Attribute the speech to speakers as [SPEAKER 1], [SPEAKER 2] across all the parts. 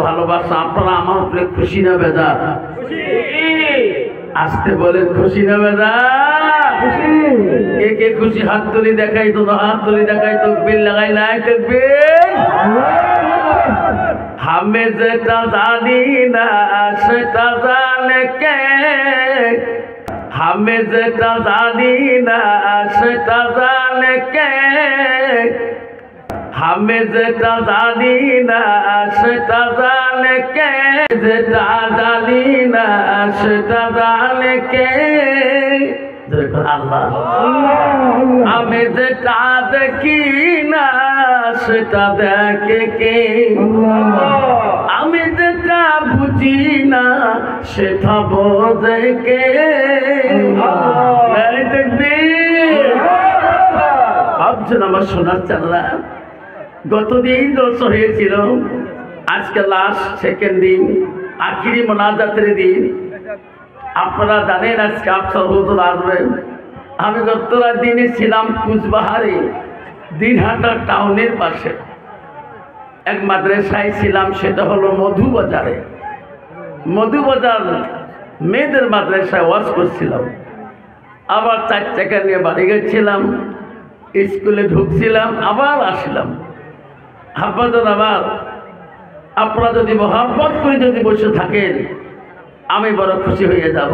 [SPEAKER 1] ভালোবাসা। আপনারা আমার উপরে খুশি না বেজার? আসতে বলেন খুশি না বেজার? কে কে খুশি? হাত তুলি দেখাই তো, হাত তুলি দেখাই তো, বিল লাগাই নাই দেখবেন। আমি যেটা জানি না সেটা জানে কে, আমি যেটা জানি না সেটা জানে কে, আমি যেটা জানি না সেটা জানে কে, যেটা জানি না সেটা জানে কে, আল্লাহ। আমি যেটা দেখি না সেটা দেখে কে, আমি যেটা বুঝি না সেটা বোঝে কে। দেখবি ভাবছেন আমার সোনার চাঁদরা, গতদিন জলসা হয়েছিল, আজকে লাস্ট সেকেন্ড দিন, আখিরি মোনাজাতের দিন। আপনারা জানেন আজকে আফসার হুজুর আসবেন। আমি গত দিনে ছিলাম কুচবাহারে, দিনহাটা টাউনের পাশে এক মাদ্রাসায় ছিলাম, সেটা হলো মধুবাজারে। মধুবাজার মেয়েদের মাদ্রাসায় ওয়াজ করছিলাম। আবার 4 চাকা নিয়ে বাড়ি গেছিলাম, স্কুলে ঢুকছিলাম, আবার আসলাম। হাফাজন আমার, আপনারা যদি মহাব্বত করে যদি বসে থাকেন আমি বড় খুশি হয়ে যাব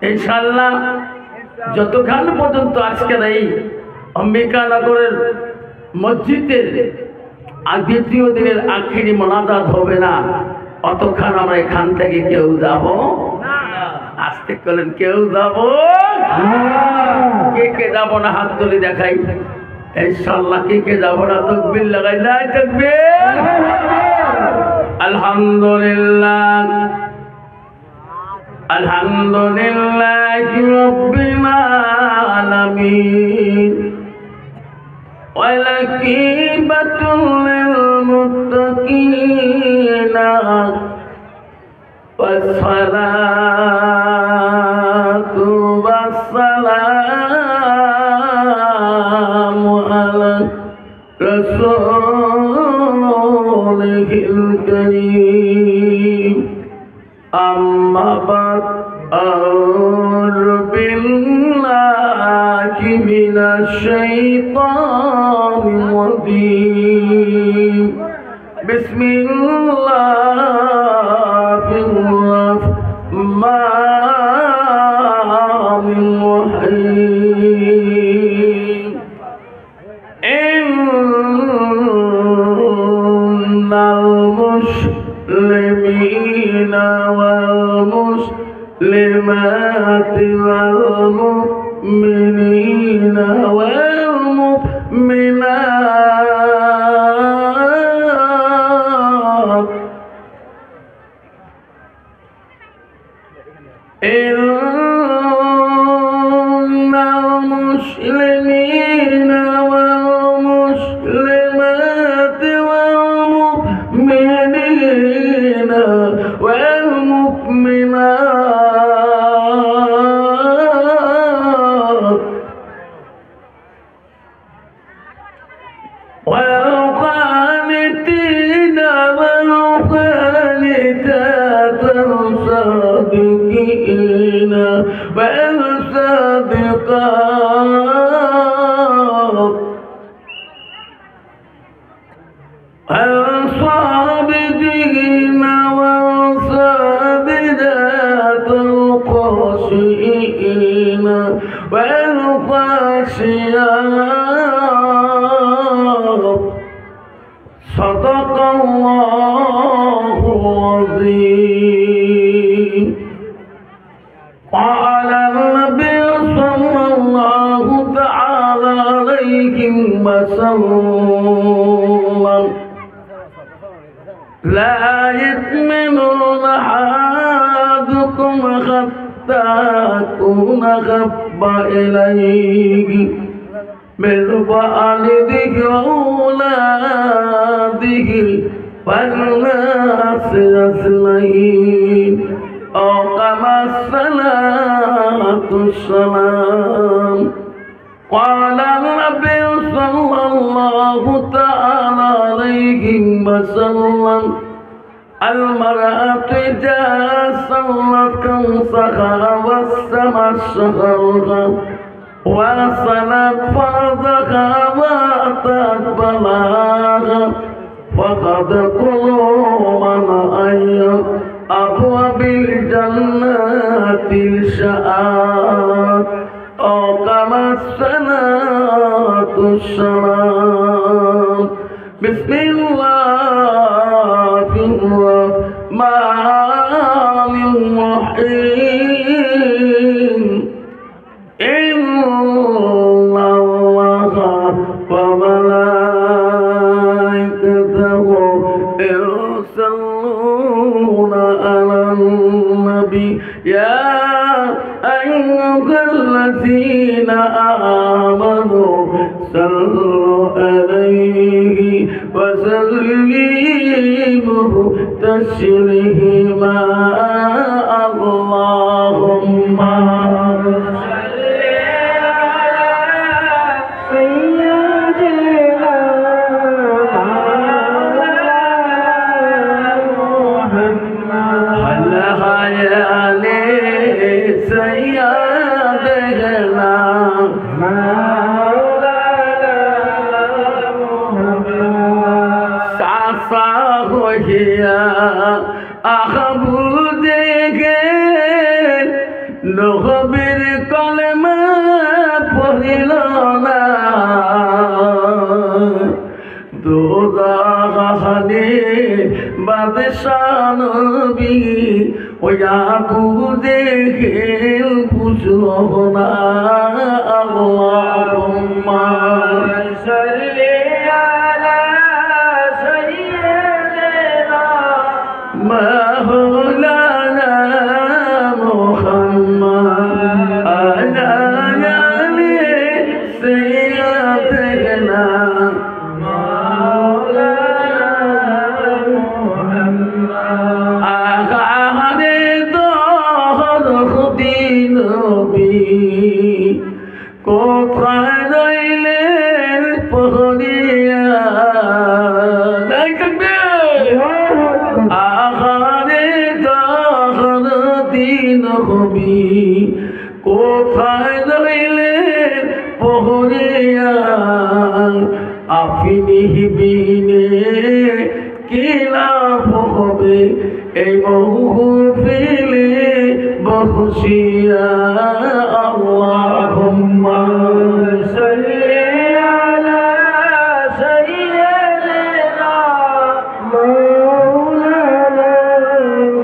[SPEAKER 1] ইনশাআল্লাহ। যতক্ষণ পর্যন্ত আজকের এই অম্বিকানগরের মসজিদের দ্বিতীয় দিনের আখিরি মোনাজাত হবে না, অতক্ষণ আমরা এখান থেকে কেউ যাব না। আসতে করলেন কেউ যাব? কে কে যাব না? হাত তুলে দেখাই ইনশাআল্লাহ। কে কে যাব না? তাকবীর লাগাই না, তাকবীর। আলহামদুলিল্লাহ, আলহামদুলিল্লাহি রাব্বিল আলামিন, ওয়াল আকিবাতুল লিল মুত্তাকিন, ওয়াসসালাতু ওয়াসসালামু আলা রাসূলিল কারীম। আম্মা বা'দ, আউযু বিল্লাহি মিনাশ শাইতানির রাজীম। বিসমিল্লাহির রাহমানির রাহিম। ইন্নাল মুসলিমিনা ওয়াল মুসলিমাতি ওয়াল মুমিনিনা ওয়াল মুমিনাত, ইন্নাল মুসলিমিনা ওয়াল মুসলিমাতি ওয়াল মুমিনিনা ওয়াল মুমিনাত, والقانتين والقانتات والصادقين والصادقات والصابرين والصابرات والخاشعين والخاشعات. صدق الله العظيم. قال النبي صلى الله تعالى عليه وسلم: لا يؤمن أحدكم حتى أكون أحب إليه من والده وأولاده والناس أجمعين، أو كما الصلاة والسلام. قال النبي صلى الله تعالى عليه وسلم: المرأة إذا صلت كمسها والسماء شهرها وصلت فرضها وأتت بلاغها فقد كل من أي أبواب الجنة شاءت أو كما الصلاة السلام بسم الله الرحمن الرحيم إن الله وملائكته يصلون على النبي يا أيها الذين آمنوا صلوا عليه وسلموا تسليما اللهم নবীর কলেমা পড়িল না দোজাহানে বাদশাহ নবী ওই আবু জেহেল বুঝলো না আল্লাহুম্মা সাল্লি আলা সাইয়্যিদিনা মাওলানা কোথায় রইলেন পহরিয়া আহারে দিন হবি কোথায় রইলেন পহরিয়া আপনি বিনে কি লাভ হবে এই মহফিলে বসিয়া আল্লাহুম্মা সাল্লি আলা সাইয়্যিদিনা মাওলানা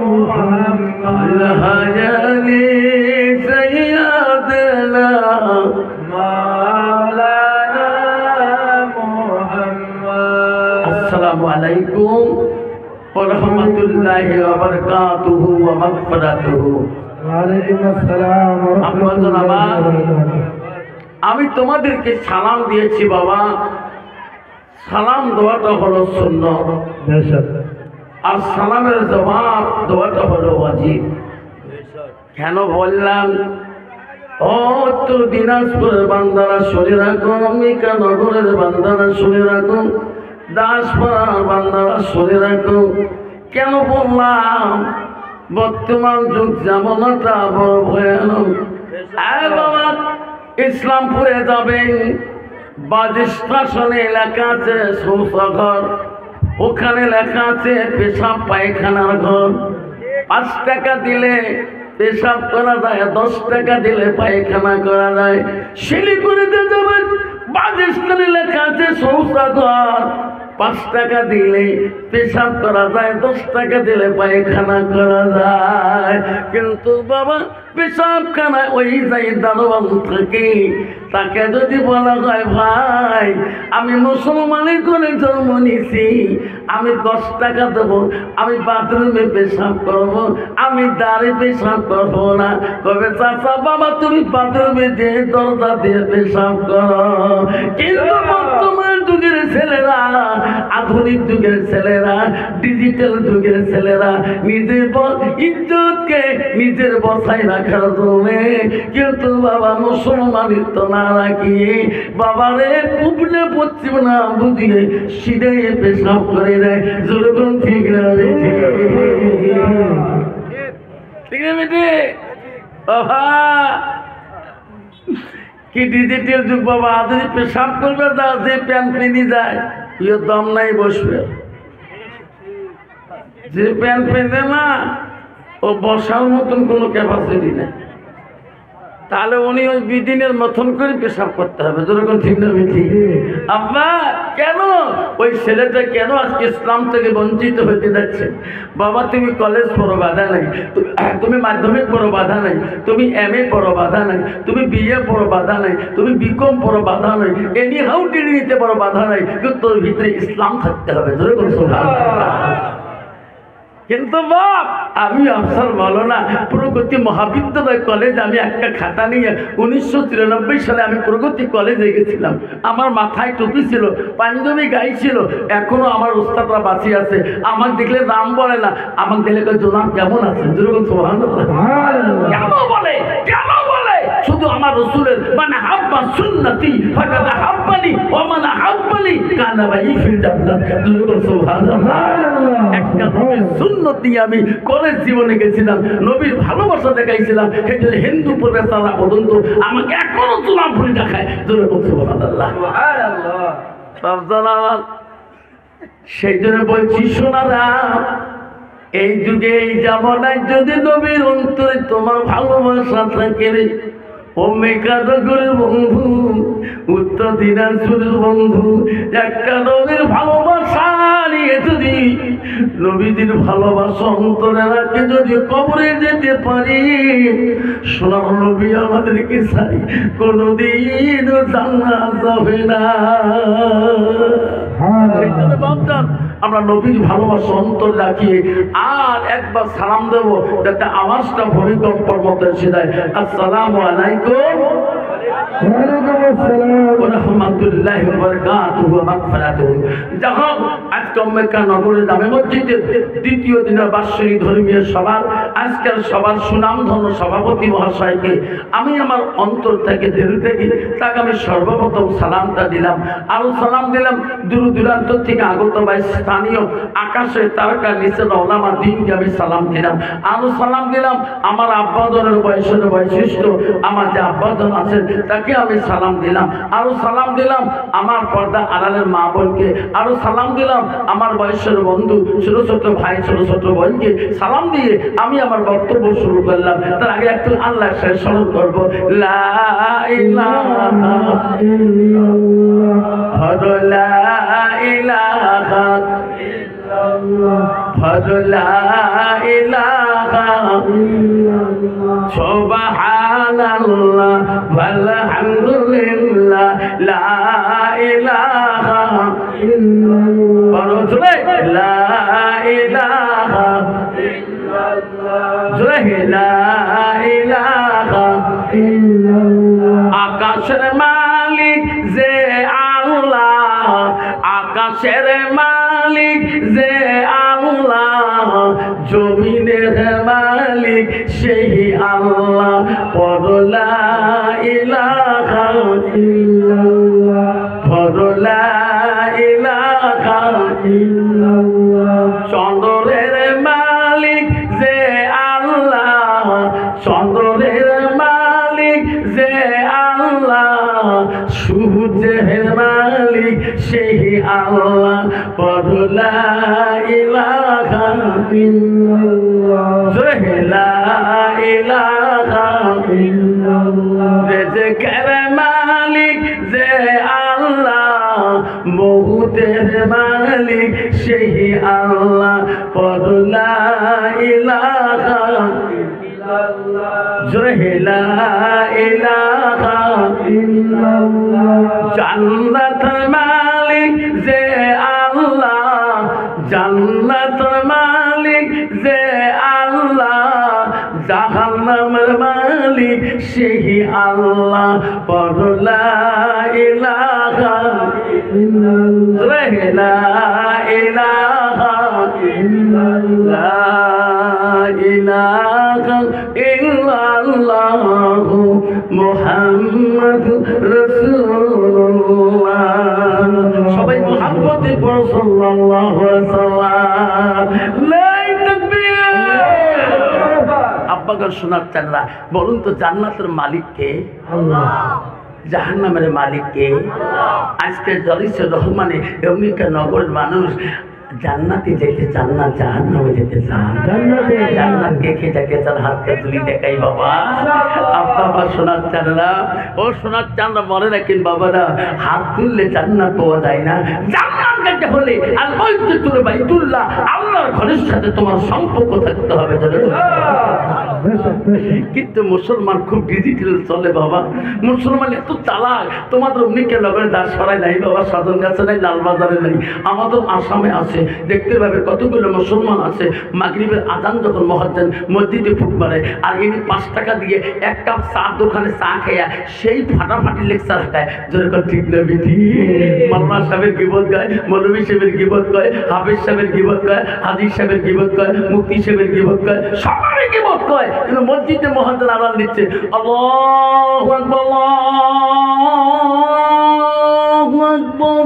[SPEAKER 1] মুহাম্মদ হায়ালি সাইয়্যিদিনা মাওলানা মুহাম্মদ আসসালামু আলাইকুম ওয়া রাহমাতুল্লাহি ওয়া বারাকাতুহু ওয়া মাগফিরাতুহু আমি তোমাদেরকে সালাম দিয়েছি বাবা সালাম দেওয়াটা হলো সুন্নাত আর সালামের জবাব দেওয়াটা হলো ওয়াজিব কেন বললাম ও উত্তর দিনাজপুরের বান্দারা শুনে রাখো মিকানগরের বান্দারা শুনে রাখো দাসপাড়ার বান্দারা শুনে রাখো কেন বললাম বর্তমান যুগ যেমনটা বড় ভয়ানক বাবা ইসলামপুরে যাবেন বাস স্টেশনে লেখা আছে শৌচাগার ওখানে লেখা আছে পেশাব পায়খানার ঘর 5 টাকা দিলে পেশাব করা যায় 10 টাকা দিলে পায়খানা করা যায় শিলিগুড়িতে যাবেন বাস স্ট্যান্ডে লেখা আছে শৌচাগার 5 টাকা দিলে পেশাব করা যায় 10 টাকা দিলে পায়খানা করা যায় কিন্তু বাবা পেশাবখানায় ওই যাই দারোয়ান থাকে তাকে যদি বলা হয় ভাই আমি মুসলমানের করে জন্ম নিছি আমি 10 টাকা দেবো আমি বাথরুমে পেশাব করবো আমি দাঁড়ে পেশাব করবো না কবে চাচা বাবা তুমি বাথরুমে যে দরজা দিয়ে পেশাব করো কিন্তু বর্তমান যুগের ছেলেরা আধুনিক যুগের ছেলেরা ডিজিটাল যুগের ছেলেরা নিজের ইজ্জতকে নিজের বসায় রাখার জন্য কিন্তু বাবা মুসলমানিত্ব না রাখিয়ে বাবারে পুবনে পশ্চিম না বুঝিয়ে সিধে পেশাব করে দেয় যেরকম ঠিক না কি ডিজিটাল যুগ বাবা, যদি পেশাব করবে তার যে প্যান্ট পেনি যায় ইয়ে দম নাই বসবে, যে প্যান্ট পেনে না ও বসার মতন কোনো ক্যাপাসিটি নেই, তাহলে উনি ওই বিদিনের মতন করে পেশাব করতে হবে। যেরকম ঠিক না ঠিক? আব্বা কেন ওই ছেলেটা কেন আজকে ইসলাম থেকে বঞ্চিত হতে যাচ্ছে? বাবা তুমি কলেজ পড়ো বাধা নাই, তুমি মাধ্যমিক পড়ো বাধা নাই, তুমি MA পড়ো বাধা নাই, তুমি BA পড়ো বাধা নাই, তুমি BCom পড়ো বাধা নাই, এনি হাউ ডিগ্রি নিতে পারো বাধা নাই, কিন্তু তোর ভিতরে ইসলাম থাকতে হবে। যেরকম সুবহানাল্লাহ। কিন্তু বাপ আমি আফসার মাওলানা প্রগতি মহাবিদ্যালয় কলেজ, আমি একটা খাতা নিয়ে 1993 সালে আমি প্রগতি কলেজে গেছিলাম। আমার মাথায় টুপি ছিল, পাঞ্জাবি গায়ে ছিল, এখনো আমার উস্তাদরা বাঁচিয়ে আছে। আমাকে দেখলে নাম বলে না, আমাকে দেখলে জনাব কেমন আছে, যেরকম সুবহানাল্লাহ। কেন বলে, কেন বলে? শুধু আমার রসুলের মানে হাব্বা সুন্নতি ফাকাদ হাব্বানি ওয়া মান হাব্বানি কানা মাই ফিল জান্নাত, যেরকম সুবহানাল্লাহ। একটা সুন্নত দিয়ে আমি কলেজ জীবনে গেছিলাম, নবীর ভালোবাসা দেখাইছিলাম, সেই জন্য হিন্দু প্রফেসররা পর্যন্ত আমাকে এখনো চুলাম ভুলি দেখায়। সেই জন্য বলছি সোনারা, এই যুগে এই জামানায় যদি নবীর অন্তরে তোমার ভালোবাসা থাকে রে, ও মেকানগরের বন্ধু, উত্তর দিনাজপুরের বন্ধু, একটা নবীর ভালোবাসা নিয়ে যদি নবীজির ভালোবাসা অন্তরে রাখে যদি কবরে যেতে পারি, সোনার নবী আমাদেরকে ছাড়ি কোনদিন জান্নাত যাবে না। সেই জন্য বাপজান আমরা নবীর ভালোবাসা অন্তর রাখিয়ে আর একবার সালাম দেব, যাতে আওয়াজটা ভূমিকম্পর মতো এসে যায়। আসসালামু আলাইকুম ওয়া রাহমাতুল্লাহি ওয়া বারাকাতুহু ওয়া মাগফিরাতুহু। যখন আজকে মেক্কা নগরের জামে মসজিদের দ্বিতীয় দিনের বার্ষিক ধর্মীয় সভার আজকের সবার সুনামধন্য সভাপতি মহাশয়কে আমি আমার অন্তর থেকে দিল থেকে তাকে আমি সর্বপ্রথম সালামটা দিলাম। আরো সালাম দিলাম দূর দূরান্ত থেকে আগত বা স্থানীয় আকাশে তারকার নিচে ওলামা দিনকে আমি সালাম দিলাম। আরো সালাম দিলাম আমার আব্বাজনের বয়সের বৈশিষ্ট্য, আমার যে আব্বাজন আছেন তাকে আমি সালাম দিলাম। আরো সালাম দিলাম আমার পর্দা আড়ালের মা বোনকে। আরো সালাম দিলাম আমার বয়সের বন্ধু, ছোট ছোট ভাই, ছোট ছোট বোনকে সালাম দিয়ে আমি আমার বক্তব্য শুরু করলাম। তার আগে একটু আল্লাহ শেষ স্মরণ করবো। লা ইলাহা ইল্লাল্লাহ, লা ইলাহা লা ইলাহা সুবহানাল্লাহ ওয়ালহামদুলিল্লাহ লা ইলাহা ইল্লাল্লাহ, লা ইলাহা ইল্লাল্লাহ, লা ইলাহা ইল্লাল্লাহ। আকাশের মালিক যে আল্লাহ, আকাশের মালিক যে আল্লাহ, জমিনের মালিক সেই আল্লাহ, পড়ো লা ইলাহা ইল্লাল্লাহ, পড়ো লা ইলাহা ইল্লাল্লাহ। চন্দ্রের মালিক যে আল্লাহ, চন্দ্রের মালিক যে আল্লাহ, সূর্যের মালিক সেই আল্লাহ, পড়ো লা ইলাহা ইল্লাল্লাহ, লা ইলাহা ইল্লাল্লাহ। রিজকের মালিক যে আল্লাহ, মউতের মালিক সেই আল্লাহ, পড়ো লা ইলাহা ইল্লাল্লাহ, লা ইলাহা ইল্লাল্লাহ। জান্নাতের মালিক যে আল্লাহ, জান্নাতের মালিক যে আল্লাহ, জাহান্নামের মালিক সেই আল্লাহ, পড়ো লা ইলাহা ইল্লাল্লাহ, লা ইলাহা ইল্লাল্লাহ, ইলাহা ইল্লাল্লাহ মুহাম্মাদুর রাসূলুল্লাহ। সবাই মুহাম্মদে পড়ো সাল্লাল্লাহু আলাইহি ওয়াসাল্লাম। লা তাকবীর। আব্বা আব্বাগর শোনার চানরা বলুন তো জান্নাতের মালিক কে?
[SPEAKER 2] আল্লাহ।
[SPEAKER 1] জাহান্নামের মালিক কে? আজকে জলিসুর রহমানে এমনিকা নগরের মানুষ জান্নাতে যেতে চান না, জাহান্নামে যেতে চান।
[SPEAKER 2] জান্নাতে।
[SPEAKER 1] জান্নাত দেখে যাকে চান হাতকে তুলি দেখাই বাবা। আব্বা শোনার চানরা, ও শোনার চানরা মনে রাখেন বাবারা, হাত তুললে জান্নাত পাওয়া যায় না। জান্নাত যেতে হলে আর বলতে তুলে বাইতুল্লাহ আল্লাহর ঘরের সাথে তোমার সম্পর্ক থাকতে হবে। কিন্তু মুসলমান খুব ডিজিটাল চলে বাবা। মুসলমান এত চালাক, তোমাদের অমনিকে নগরে দাস সরাই নাই বাবা, সাধন গাছে নাই, লালবাজারে নাই, আমাদের আসামে আছে। দেখতে পাবে কতগুলো মুসলমান আছে মাগরিবের আজান যখন মুয়াজ্জিন মসজিদে ফুট মারে আর ইনি 5 টাকা দিয়ে এক কাপ চা দোকানে চা খাইয়া সেই ফাটাফাটি লেকচার হাঁটায়। যেরকম ঠিক না বিধি মাওলানা সাহেবের গিবত গায়, মৌলভী সাহেবের গিবত গায়, হাফেজ সাহেবের গিবত গায়, হাজি সাহেবের গিবত গায়, মুফতি সাহেবের গিবত গায়, সবারই গিবত গায়। কিন্তু মসজিদে মুয়াজ্জিন আজান দিচ্ছে, আল্লাহু আকবার আল্লাহু আকবার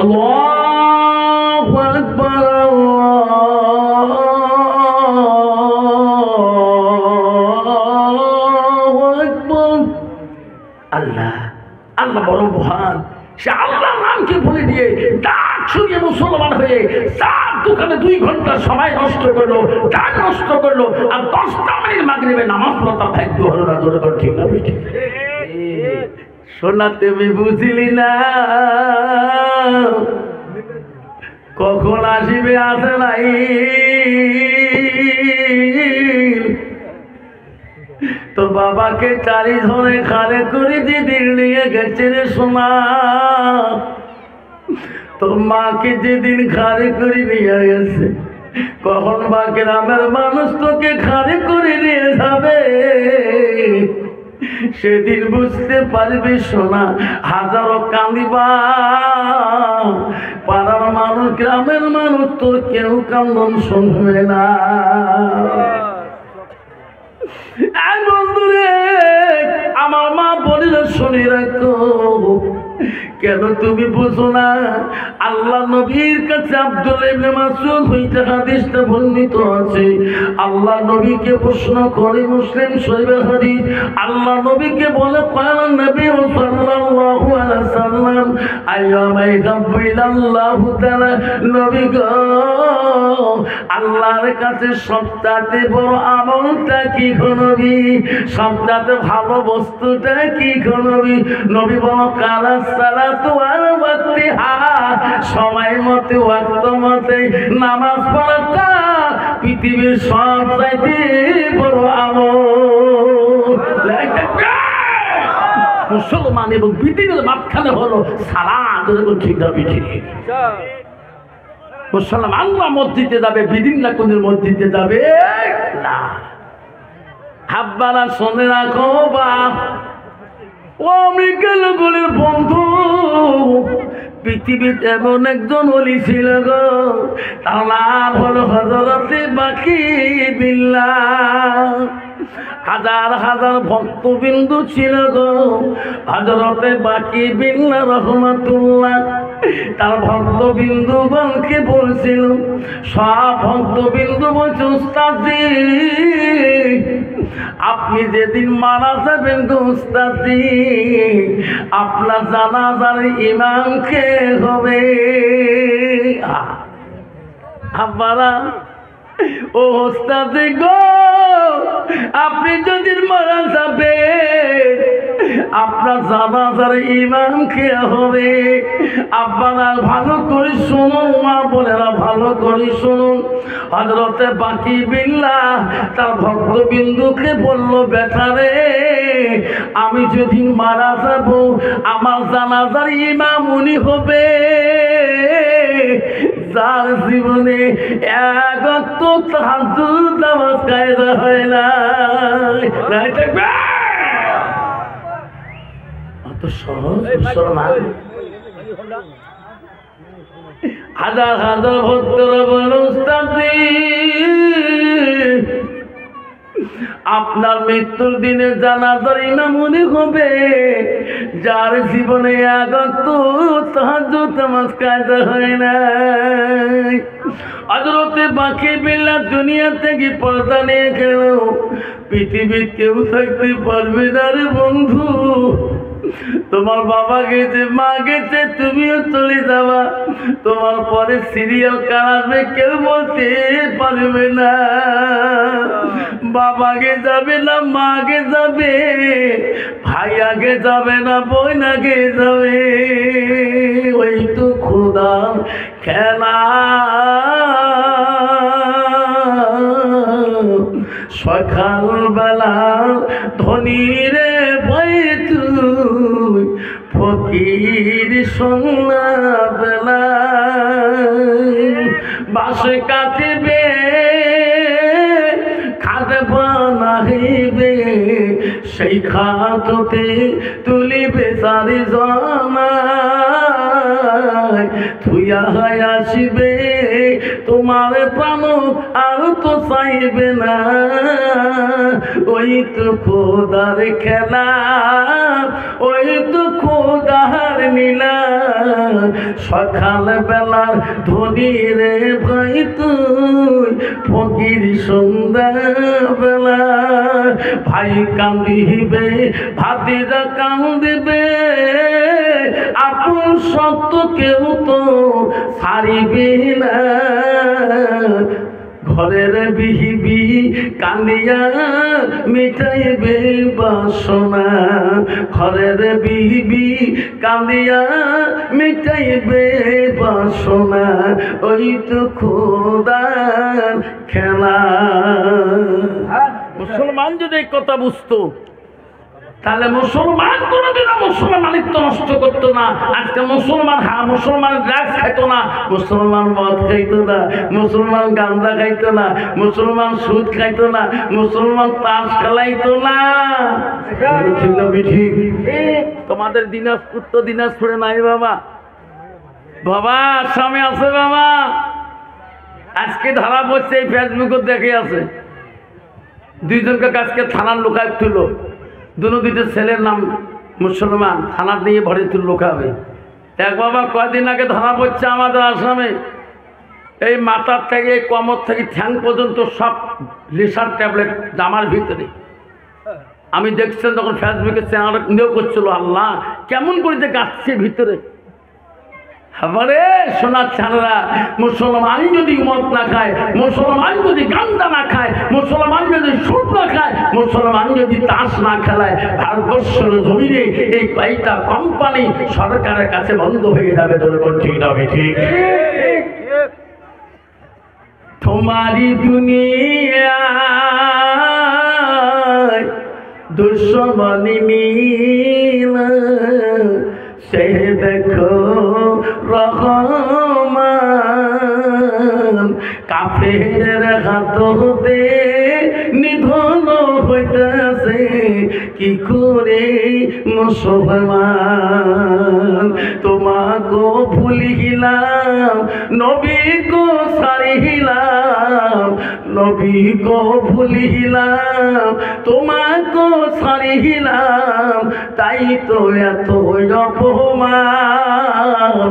[SPEAKER 1] আল্লাহু আকবার আল্লাহু আকবার। আল্লাহ আল্লাহ বড় মহান। সে আল্লাহর নামকে ভুলে দিয়ে ডাক শুনিয়ে মুসলমান হয়ে চার দোকানে 2 ঘন্টা সময় নষ্ট করলো, টাইম নষ্ট করলো, আর 10টা মিনিট মাগরিবে নামাজ পড়া তার ভাগ্য হলো না। জোরে করে ঠিক না বেঠিক? সোনা তুমি বুঝলি না কখন আসিবে আসে নাই, তোর বাবাকে 4 ধরে খালে করে যেদিন নিয়ে গেছে রে সোনা, তোর মাকে যেদিন খারে করে নিয়ে গেছে, কখন বা গ্রামের মানুষ তোকে খারে করে নিয়ে যাবে সেদিন বুঝতে পারবি সোনা। হাজারো কাঁদিবা পাড়ার মানুষ, গ্রামের মানুষ তোর কেউ কান্দন শুনবে না। বন্ধুরে আমার মা বলিল শুনে রাখো, কেন তুমি বুঝো না? আল্লাহ নবীর কাছে আব্দুল্লাহ ইবনে মাসউদ হইতে হাদিসটা বর্ণিত আছে। আল্লাহ নবীকে প্রশ্ন করে, মুসলিম শরীফের হাদিস, আল্লাহ নবীকে বলে কয়লান নবী সাল্লাল্লাহু আলাইহি সাল্লাম আইয়ামা ইয়াকাবিলাল্লাহু তাআলা, নবী গো আল্লাহর কাছে সবচেয়ে বড় আমলটা কি গো নবী? সবচেয়ে ভালো বস্তুটা কি গো নবী? নবী বলো কালা সালাতু আল ওয়াক্তিহা, সময় মতে ওয়াক্ত মতে নামাজ পড়াটা পৃথিবীর সবচাইতে বড় আমল। মুসলমান এবং পৃথিবীর মাঝখানে হলো সালাত। ঠিক না ঠিক? মুসলমান আল্লাহ মসজিদে যাবে, বিদিন না কোনের মসজিদে যাবে না। হাব্বারা শুনে রাখো বা ও আমেরিকা লোকের বন্ধু, পৃথিবীতে এমন একজন ওলি ছিল গো, তার নাম হলো হযরতে বাকি বিল্লাহ। হাজার হাজার ভক্তবিন্দু ছিল গো হযরতে বাকি বিল্লাহ রহমাতুল্লাহ। তার ভক্তবিন্দুগণকে বলছিল, সব ভক্তবিন্দু বলছে উস্তাদজি আপনি যেদিন মারা যাবেন গো উস্তাদজি, আপনার জানাজার ইমাম কে হবে? আপনারা ও উস্তাদজি গো আপনি যদি মারা যাবেন আপনার জানাজার ইমাম কে হবে? আপনারা ভালো করে শুনুন, মা বোনেরা ভালো করে শুনুন। হযরতে বাকি বিল্লাহ তার ভক্তবিন্দুকে বলল, বেটা রে আমি যদি মারা যাব আমার জানাজার ইমাম উনি হবে যার জীবনে এক ওয়াক্ত তাহাজ্জুদ নামাজ কায়দা হয় না। অত সহজ মুসলমান। হাজার হাজার ভক্তরা বলে উস্তাদজি আপনার মৃত্যুর দিনে জানাজার ইমাম উনি হবে যার জীবনে এক ওয়াক্ত তাহাজ্জুদ নামাজ কায়দা হয় না। হযরতে বাকি বিল্লা দুনিয়া থেকে পর্দা নিয়ে গেল, পৃথিবীর কেউ থাকতে পারবে না রে বন্ধু। তোমার বাবা গেছে, মা গেছে, তুমিও চলে যাবা, তোমার পরে সিরিয়াল কার আসবে কেউ বলতে পারবে না। বাবা আগে যাবে না মা আগে যাবে, ভাই আগে যাবে না বোন আগে যাবে। ওই তো খোদার খেলা, সকালবেলা ধনী রে ভাই তুই, ফকির সন্ধ্যাবেলা বাসে কাটিবে খাট বানাইবে, সেই খাটতে তুলিবে চারি জনায়, থুইয়া আসিবে তোমার প্রাণ আর তো চাইবে না। ওই তো খোদার খেলা, ওই তো খোদার নীলা, সকাল বেলার ধনী রে ভাই তুই, ফকির সন্ধ্যা বেলা। ভাই কান্দিবে ভাতিজা কান্দিবে, আপন সত্য কেউ তো ছাড়িবে না। ঘরের বিহিবি কান্দিয়া মিটাইবে বাসনা, ঘরের বিহিবি কান্দিয়া মিটাইবে বাসনা। ওই তো খোদার খেলা। মুসলমান যদি এই কথা বুঝতো তাহলে মুসলমান কোনোদিন মুসলমানিত্ব নষ্ট করতো না। আজকে মুসলমান মুসলমান ড্রাগস খাইতো না, মুসলমান মদ খাইতো না, মুসলমান গাঁজা খাইতো না, মুসলমান সুদ খাইতো না, মুসলমান তাস খেলাইতো না। ঠিক তোমাদের দিনাজপুর তো দিনাজপুরে নাই বাবা, বাবা আসামে আছে বাবা। আজকে ধরা পড়ছে এই ফেসবুকে দেখে আছে, দুইজনকে আজকে থানার লোকায় তুল, দুটো ছেলের নাম মুসলমান, থানা দিয়ে ভরে তুল লোকাবে। এক বাবা কয়দিন আগে ধরা পড়ছে আমাদের আসামে, এই মাথার থেকে কোমর থেকে ঠ্যাং পর্যন্ত সব লিসার ট্যাবলেট জামার ভিতরে। আমি দেখছেন তখন ফেসবুকে চ্যানেল নিয়েও করছিল, আল্লাহ কেমন করে যে গাছছে ভিতরে। আমারে সোনার ছাড়া, মুসলমান যদি মদ না খায়, মুসলমান যদি গান্দা না খায়, মুসলমান যদি সুদ না খায়, মুসলমান যদি তাস না খেলায়, ভারতবর্ষের জমিনে এই কয়েকটা কোম্পানি সরকারের কাছে বন্ধ হয়ে যাবে। ঠিক না ঠিক? তোমারি দুনিয়া দুশ্মনী মিলা, সে দেখো রহমান, কাফের হাততে নিধন হইতেছে কি করে মুসলমান। তোমাকে ভুলিলাম নবীকে ছাড়িলাম, নবীকে ভুলিলাম তোমাকে ছাড়িলাম, তাই তো এত অপমান।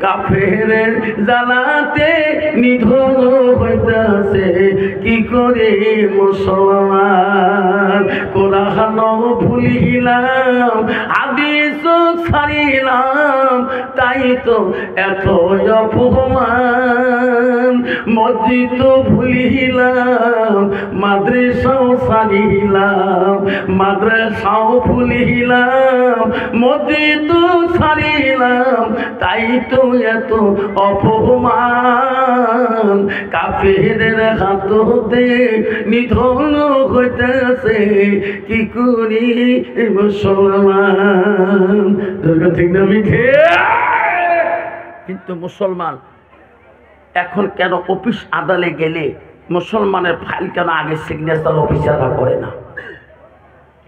[SPEAKER 1] কাফেরের জ্বালাতে নিধন হইতেছে কি করে মুসলমান। কোরআন ভুলিলাম হাদিস ছাড়িলাম, তাই তো এত অপমান। মসজিদ ভুলিলাম মাদ্রাসাও ছাড়িলাম, মাদ্রাসাও ভুলিলাম মসজিদ ছাড়িলাম, তাই তো এত অপমান। কাফেরের হাততে নিধন হইতেছে কি করি মুসলমান। ঠিক না মিঠে? কিন্তু মুসলমান এখন কেন অফিস আদালে গেলে মুসলমানের ফাইল কেন আগে সিগনেচার অফিসাররা করে না?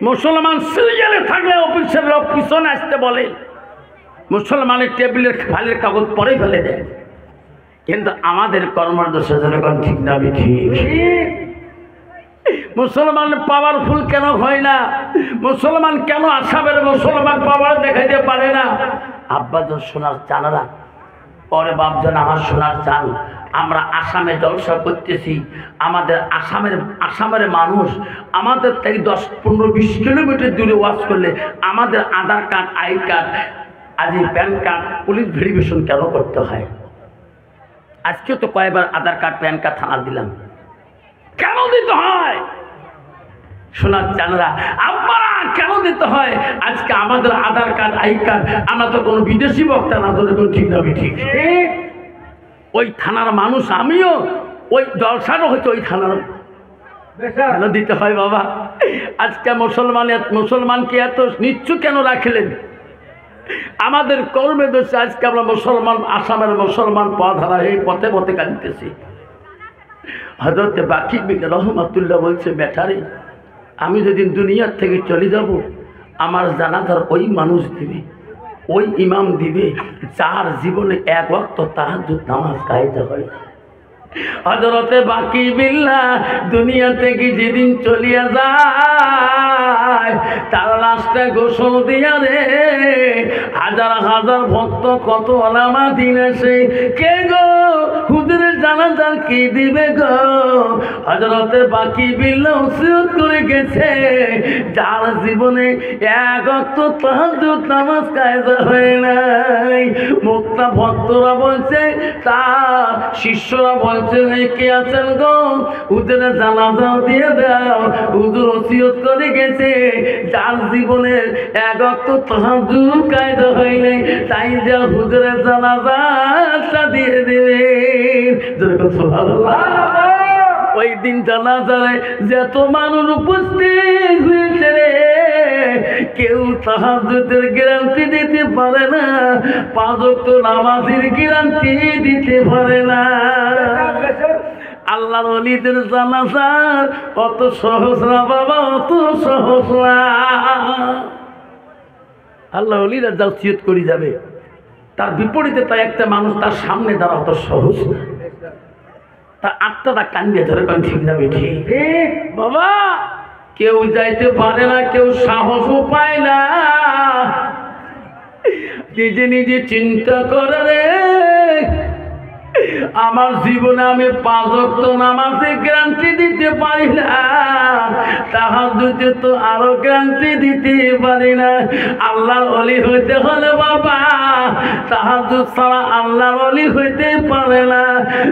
[SPEAKER 1] মুসলমান সিরিয়ালে থাকলে অফিসের লোক পিছনে আসতে বলে, মুসলমানের টেবিলের ফাইলের কাগজ পরে ফেলে দেয়। কিন্তু আমাদের কর্মদর্শী জনগণ ঠিক না ঠিক? মুসলমান পাওয়ারফুল কেন হয় না? মুসলমান কেন আশাবের মুসলমান পাওয়ার দেখাইতে পারে না? আব্বাজন সোনার চানারা পরে বাপজন আমার শোনার চান, আমরা আসামে জলসা করতেছি, আমাদের আসামের মানুষ আমাদের থেকে 10-15-20 কিলোমিটার দূরে ওয়াজ করলে আমাদের আধার কার্ড, আই কার্ড, আজ প্যান কার্ড পুলিশ ভেরিফিকেশন কেন করতে হয়? আজকে তো কয়েকবার আধার কার্ড, প্যান কার্ড থানা দিলাম, কেন দিতে হয়? শোনার চানরা আপনারা কেন দিতে হয়? আজকে আমাদের আধার কার্ড, আই কার্ড, আমরা তো কোনো বিদেশি বক্তা না, ধরে ঠিক না ঠিক? ওই থানার মানুষ, আমিও ওই জলসারও হচ্ছে ওই থানার, কেন দিতে হয় বাবা? আজকে মুসলমানকে এত নিচ্ছু কেন রাখলেন? আমাদের কর্মে দোষে আজকে আমরা মুসলমান, আসামের মুসলমান পথ হারা এই পথে পথে কাঁদতেছি। হযরত বাকির বিন রহমাতুল্লাহ বলছে, বেটারে আমি যেদিন দুনিয়ার থেকে চলে যাব, আমার জানাজার ওই মানুষ দিবে, ওই ইমাম দিবে যার জীবনে এক ওয়াক্ত তাহাজ্জুদ নামাজ কায়েম হয়। হযরতে বাকি বিল্লাহ দুনিয়া থেকে যেদিন চলিয়া যায়, তার লাশটা গোসল দিয়া রে হাজার হাজার ভক্ত, কত ওলামা দিন আসে, কে গো হুজুরের জানাজার কি দিবে গো? হযরতে বাকি বিল্লাহ ওসিয়ত করে গেছে, যার জীবনে এক ওয়াক্ত তাহাজ্জুদ নামাজ কায়েম হয় নাই। মুক্তা ভক্তরা বলছে, তার শিষ্যরা বলছে, কে আছেন গো হুজুরের জানাজাও দিয়ে দাও। হুজুর ওসিয়ত করে গেছে, যার জীবনের এক ওয়াক্ত তাহাজ্জুদ কায়েম হয় নাই, তাই যা হুজুরের জানাজাটা দিয়ে দেবেন। সুবহানাল্লাহ। ওই দিন জানাজায় যত মানুষ উপস্থিত হয়েছে রে, কেউ তাহাজ্জুদের গ্যারান্টি দিতে পারে না, 5 ওয়াক্ত নামাজের গ্যারান্টি দিতে পারে না। আল্লাহর ওলিদের জানাজা অত সহজ না বাবা, অত সহজ না। আল্লাহ ওলিরা যা ওসিয়ত করে যাবে, তার বিপরীতে তাই একটা মানুষ তার সামনে দাঁড়া অত সহজ না। তার আত্মাটা কান্দিয়ে ধরে, কারণ ঠিক না বেঠি বাবা? কেউ যাইতে পারে না, কেউ সাহসও পায় না। নিজে নিজে চিন্তা করে রে, আমার জীবনে আমি 5 ওয়াক্ত নামাজে গ্যারান্টি দিতে পারি না, তাহাজ্জুদে তো আরো গ্যারান্টি দিতে পারি না। আল্লাহর ওলি হইতে হলে বাবা তাহাজ্জুদ ছাড়া আল্লাহর ওলি হইতে পারে না।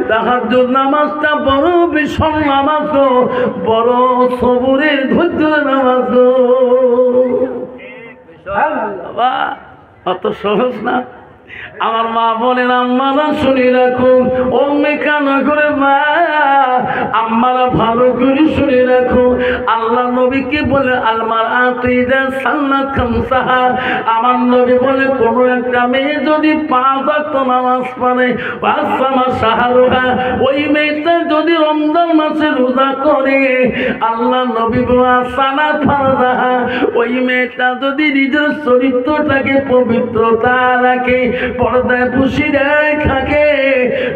[SPEAKER 1] তাহাজ্জুদ নামাজটা বড় ভীষণ নামাজ গো, বড় সবুরের ধৈর্যের নামাজ গো বাবা, অত সহজ না। আমার মা বলেন, আম্মারা শুনে রাখুন, ও মেকানগরে মা আম্মারা ভালো করে শুনে রাখো, আল্লাহ নবীকে বলে আলমার আতিদা সান্নাত খামসাহা। আমার নবী বলে, কোন একটা মেয়ে যদি 5 ওয়াক্ত নামাজ পড়ে, 5 মাস শাহরুহা, ওই মেয়েটা যদি রমজান মাসে রোজা করে, আল্লাহ নবী বলে সানাত ফারজাহা, ওই মেয়েটা যদি নিজের চরিত্রটাকে পবিত্রতা রাখে, পর্দায় পুশিদায় থাকে,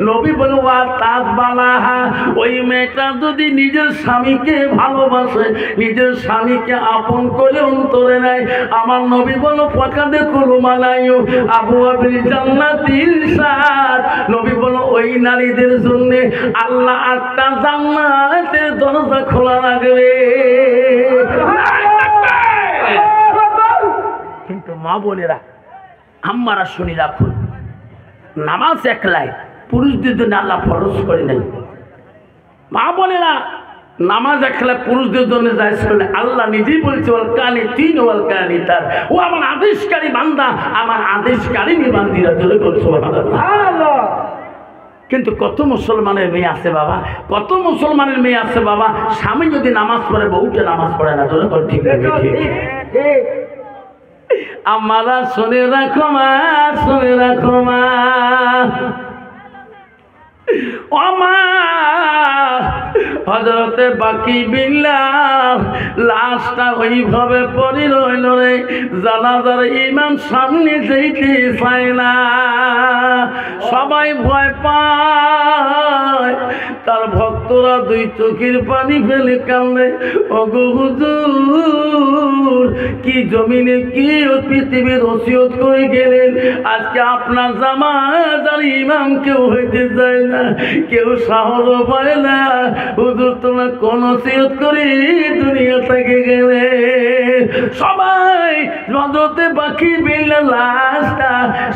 [SPEAKER 1] নবী বলে ওয়া তাকবালাহা, ওই মেয়েটা যদি নিজের স্বামীকে ভালোবাসে, নিজের স্বামীকে আপন করে অন্তরে নেয়, আমার নবী বলো ফাকাদে কুলুমালায়ু আবু আবিল জান্নাতিল সাদ। নবী বলো ওই নারীদের জন্য আল্লাহ 8টা জান্নাতের দরজা খোলা রাখবে। কিন্তু মা বোনেরা, আম্মারা শুনি রাখুন, নামাজ একলাই পুরুষদের জন্য আল্লাহ ফরজ করে নাই। মা বোনেরা, নামাজ একলাই পুরুষদের জন্য জায়েজ করে আল্লাহ নিজেই বলছে, ওয়াল কানিতিন ওয়াল কানিতাত, ও আমার আদেশকারী বান্দা, আমার আদেশকারিনী বান্দিরা, জোরে বল সুবহানাল্লাহ। কিন্তু কত মুসলমানের মেয়ে আছে বাবা, কত মুসলমানের মেয়ে আছে বাবা, স্বামী যদি নামাজ পড়ে বউটা নামাজ পড়ে না, জোরে বল ঠিক না ঠিক? আমারা শুনে রাখো মা, শুনে রাখো মা, ও মা হযরতে বাকি বিল্লাহ লাশটা ওইভাবে পড়ে রইল রে। জানাজার ইমাম সামনে যেতে চায় না, সবাই ভয় পায়। তার ভক্তরা দুই চোখের পানি ফেলে কান্দে, ওগো হুজুর কি জমিনে কি পৃথিবীর ওসিয়ত করে গেলেন, আজকে আপনার জামাজার ইমাম কেউ হইতে চায় না, কেউ সাহস পায় না। হুজুর তোমরা কোন ওসিয়ত করে দুনিয়া থেকে গেলে? সবাই হযরতে বাকি বিল্লাহ লাশটা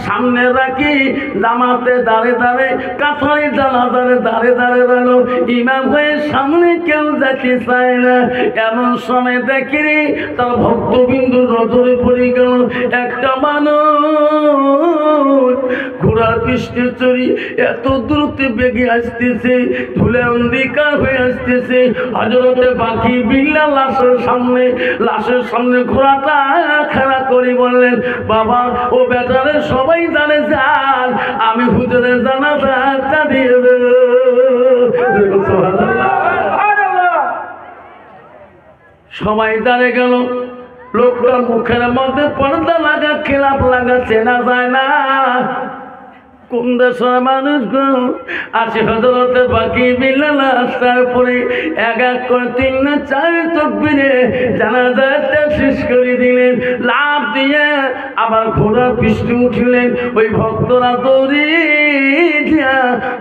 [SPEAKER 1] সামনে রাখি জামাতে দাঁড়ে দাঁড়ে কাছারি জানাজারে দাঁড়ে দাঁড়ে রইল। ইমাম হয়ে সামনে কেউ যেতে চায় না। এমন সময় দেখি তার ভক্তবিন্দু নজরে পড়ে গেল একটা মানুষ ঘোড়ার পৃষ্ঠে চড়ি এত দ্রুত বেগে আসতেছে, ধুলে অন্ধকার হয়ে আসতেছে। হযরতে বাকি বিল্লাহ লাশের সামনে ঘোড়াটা খাড়া করে বললেন, বাবা ও বেটারে সবাই জানে যান, আমি হুজুরের জানাজাটা দিয়ে দেব। সবাই দাঁড়িয়ে গেল। লোকটার মুখের মধ্যে পর্দা লাগা, খেলাপ লাগা, চেনা যায় না কোন দেশের মানুষ গো। আসে হযরতে বাকি বিল্লাহ লাশটার পরে এক এক করে 3 না 4 তাকবীরে জানাজাটা শেষ করে দিলেন। লাফ দিয়ে আবার ঘোড়ার পিছনে উঠলেন। ওই ভক্তরা দৌড়ে দিয়া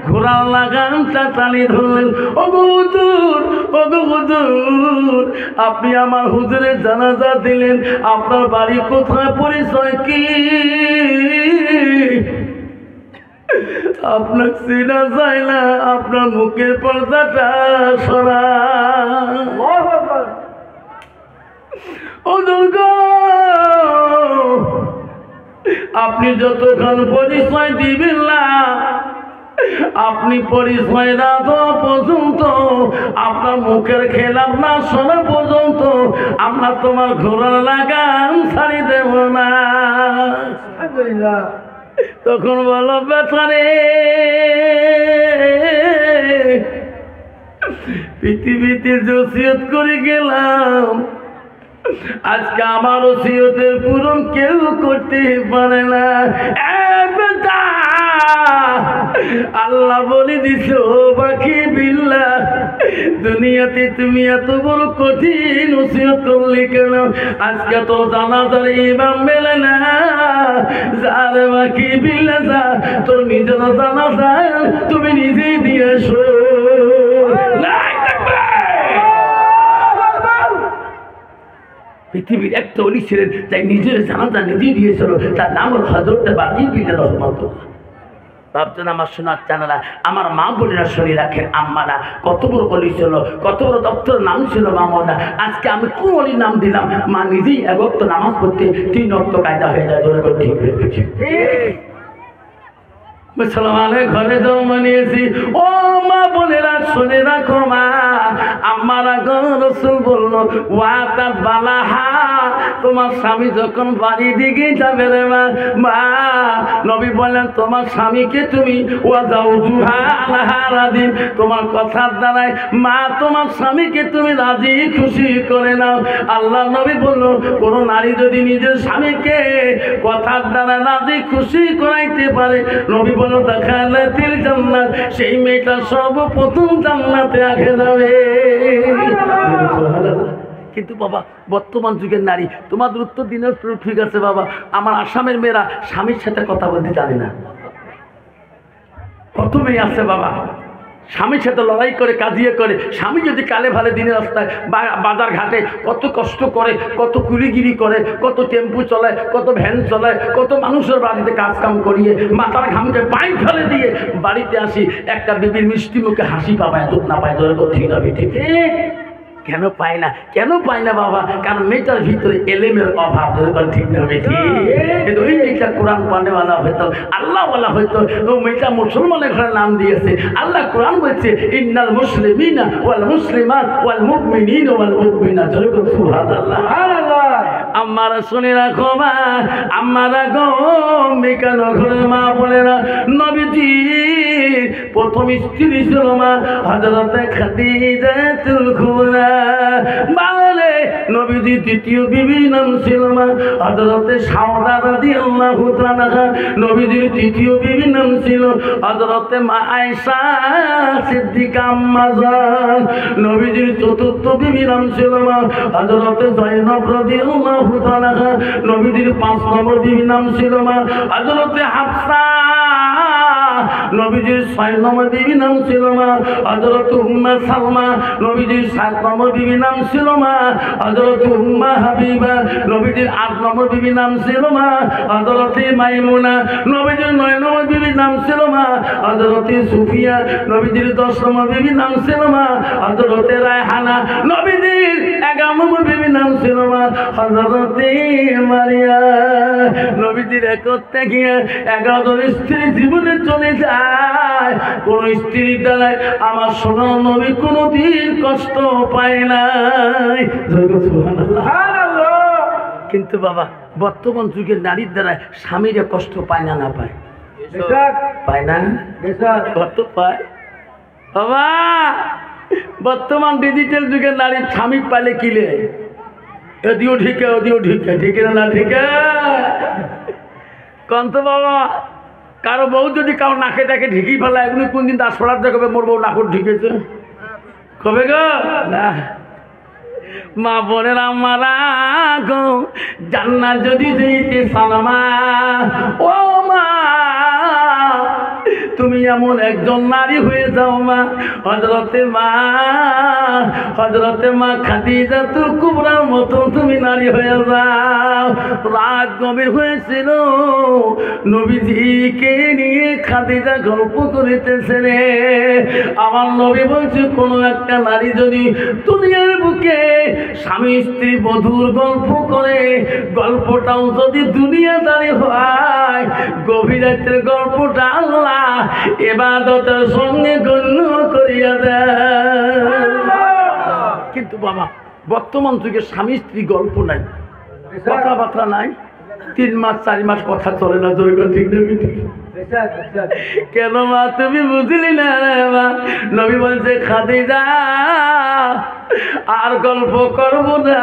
[SPEAKER 1] ঘোড়ার লাগামটা টানি ধরলেন। ওগো হুজুর, ওগো হুজুর, আপনি আমার হুজুরের জানাজা দিলেন, আপনার বাড়ি কোথায়, পরিচয় কি? আপনার চেনা যায় না, আপনার মুখের পর্দাটা সরা। ও দুর্গা, আপনি যতক্ষণ পরিচয় দিবেন না, আপনি পরিচয় না দেওয়া পর্যন্ত, আপনার মুখের খেলাপ না শোনা পর্যন্ত আমরা তোমার ঘোড়ার লাগাম ছাড়ি দেব না। তখন বলো বেচারে, পৃথিবীতে যে ওসিয়ত করে গেলাম, আজকে আমার ওসিয়তের পূরণ কেউ করতে পারে না। আল্লাহ বলে দিছে, ও বাকি বিল্লাহ, দুনিয়াতে তুমি এত বড় কঠিন ওসিয়ত করলে কেন? আজকে তো জানাজার ইমাম মেলে না, যার বাকি বিল্লাহ যা, তোর নিজের জানাজা তুমি নিজেই দিয়ে এসো। পৃথিবীর একটা অলি ছিলেন, তাই নিজের জানাজা নিজেই দিয়েছিল, তার নাম হল হযরতে বাকি বিল্লাহ রহমাতুল্লাহ। ভাবছেন আমার সোনার চানারা, আমার মা বোনেরা শুনে রাখেন, আম্মারা কত বড় অলি ছিল, কত বড় দপ্তরের নাম ছিল মামলা। আজকে আমি কোন অলির নাম দিলাম? মা নিজেই 1 ওয়াক্ত নামাজ পড়তে 3 ওয়াক্ত কায়দা হয়ে যায়। ধরে করে ঠিক হয়ে গেছে। মুসলমানের ঘরে জন্ম নিয়েছি। ও মা বোনেরা শুনে রাখো, মা আম্মারা গো, রাসূল বললো ওয়াতা বালাহা, তোমার স্বামী যখন বাড়ি দিকে যাবে রে মা, নবী বলেন তোমার স্বামীকে তুমি ওয়াজাউজুহা আলাহা রাদিন, তোমার কথার দ্বারাই মা তোমার স্বামীকে তুমি রাজি খুশি করে নাও। আল্লাহ নবী বললো, কোন নারী যদি নিজের স্বামীকে কথার দ্বারা রাজি খুশি করাইতে পারে, নবী বলল দাখালাতিল জান্নাত, সেই মেয়েটা সর্বপ্রথম জান্নাতে আগে যাবে। কিন্তু বাবা, বর্তমান যুগের নারী, তোমাদের উত্তর দিনাজপুর ঠিক আছে বাবা, আমার আসামের মেয়েরা স্বামীর সাথে কথা বলতে জানে না। কত মেয়ে আছে বাবা, স্বামীর সাথে লড়াই করে, কাজিয়ে করে। স্বামী যদি কালে ভালে দিনের রাস্তায় বাজার ঘাটে কত কষ্ট করে, কত কুলিগিরি করে, কত টেম্পু চলায়, কত ভ্যান চলায়, কত মানুষের বাড়িতে কাজ কাম করিয়ে মাথার ঘামকে পায়ে ফেলে দিয়ে বাড়িতে আসি, একটা বিবির মিষ্টি মুখে হাসি পাবায় দুঃখ না পায়, ধরে ঠিক না ঠিক? কেন পায় না? কেন পায় না বাবা? কারণ মেয়েটার ভিতরে এলেমের অভাব, ঠিক না বেশি? কিন্তু ওই মেয়েটা কোরআন পানেওয়ালা হয়তো, আল্লাহওয়ালা হয়তো, ও মেয়েটা মুসলমানের ঘরে নাম দিয়েছে। আল্লাহ কোরআন বলছে, ইন্নাল মুসলিমিনা ওয়াল মুসলিমাত ওয়াল মুমিনিনা ওয়াল মুমিনাত। সুবহানাল্লাহ। আমারা শুনে রাখো মা, আমারা গো মেকানো ঘরে মা বলে না, নবীজি প্রথম স্ত্রী ছিল মা হযরতে খাদিজাতুল কুবরা। বাংলাদেশে নবীজি দ্বিতীয় বিবি নাম ছিল মা হযরতে সাওদা রাদিয়াল্লাহু তাআলা। নবীজির তৃতীয় বিবি নাম ছিল হযরতে মা আয়েশা সিদ্দিকা আম্মা জান। নবীজির চতুর্থ বিবি নাম ছিল মা হযরতে যায়েনব রাদিয়াল্লাহু তাআলা। নবীজির 5 নম্বর বিবি নাম ছিল মা হযরতে হাফসা। নবীজির 6 নম্বর বিবি নাম ছিল মা হযরত উম্মে সালমা। নবীজির 7 নম্বর বিবি নাম ছিল মা হযরত উম্মে হাবিবা। নবীজির 8 নম্বর বিবি নাম ছিল মা হযরতে মাইমুনা। নবীজির 9 নম্বর বিবি নাম ছিল মা হযরতে সুফিয়া। নবীজির 10 নম্বর বিবি নাম ছিল মা হযরতে রায়হানা। নবীজির 11 নম্বর বিবি নাম ছিল মা হযরতে মারিয়া। নবীজির একত্রে গিয়ে 11 জন স্ত্রী জীবনে চলে যায়। কোন স্ত্রীর দ্বারা আমার সোনার নবী কোনদিন কষ্ট পায় নাই। কিন্তু বাবা বর্তমান যুগের নারীর দ্বারা স্বামীরা কষ্ট পায় না? না পায়? পায় না? কত পায় বাবা? বর্তমান ডিজিটাল যুগের নারীর স্বামী পাইলে কিলে এদিও ঢিকে ওদিও ঢিকে, ঠিক না? ঠিক কন্ত বাবা, কারো বউ যদি কারো নাকে ডাকে ঢিকি ফেলা, এগুলো কোনদিন দাস ফেলার দেখবে মোর বউ নাকুর ঢিকেছে কবে গো? না মা বোনের আমারা গো, জান্নাত যদি দিতে সালামা, ও মা তুমি এমন একজন নারী হয়ে যাও মা হযরতে মা খাদিজাতুল কুবরার মতো তুমি নারী হয়ে যাও। রাত গভীর হয়েছিল, নবীজিকে নিয়ে খাদিজা গল্প করিতেছে রে। আমার নবী বলছে কোন একটা নারী যদি দুনিয়ার বুকে স্বামী স্ত্রী বধূর গল্প করে, গল্পটাও যদি দুনিয়াদারি হয়, গভীর রাতের গল্পটা আল্লাহ ইবাদতের সঙ্গে গণ্য করিয়া দেয়। কিন্তু বাবা বর্তমান যুগে স্বামী স্ত্রী গল্প নাই, কথাবার্তা নাই, 3 মাস 4 মাস কথা চলে না। ঠিক কেন মা তুমি বুঝলি না রে মা? নবী বলছে খাদিজা আর গল্প করবো না,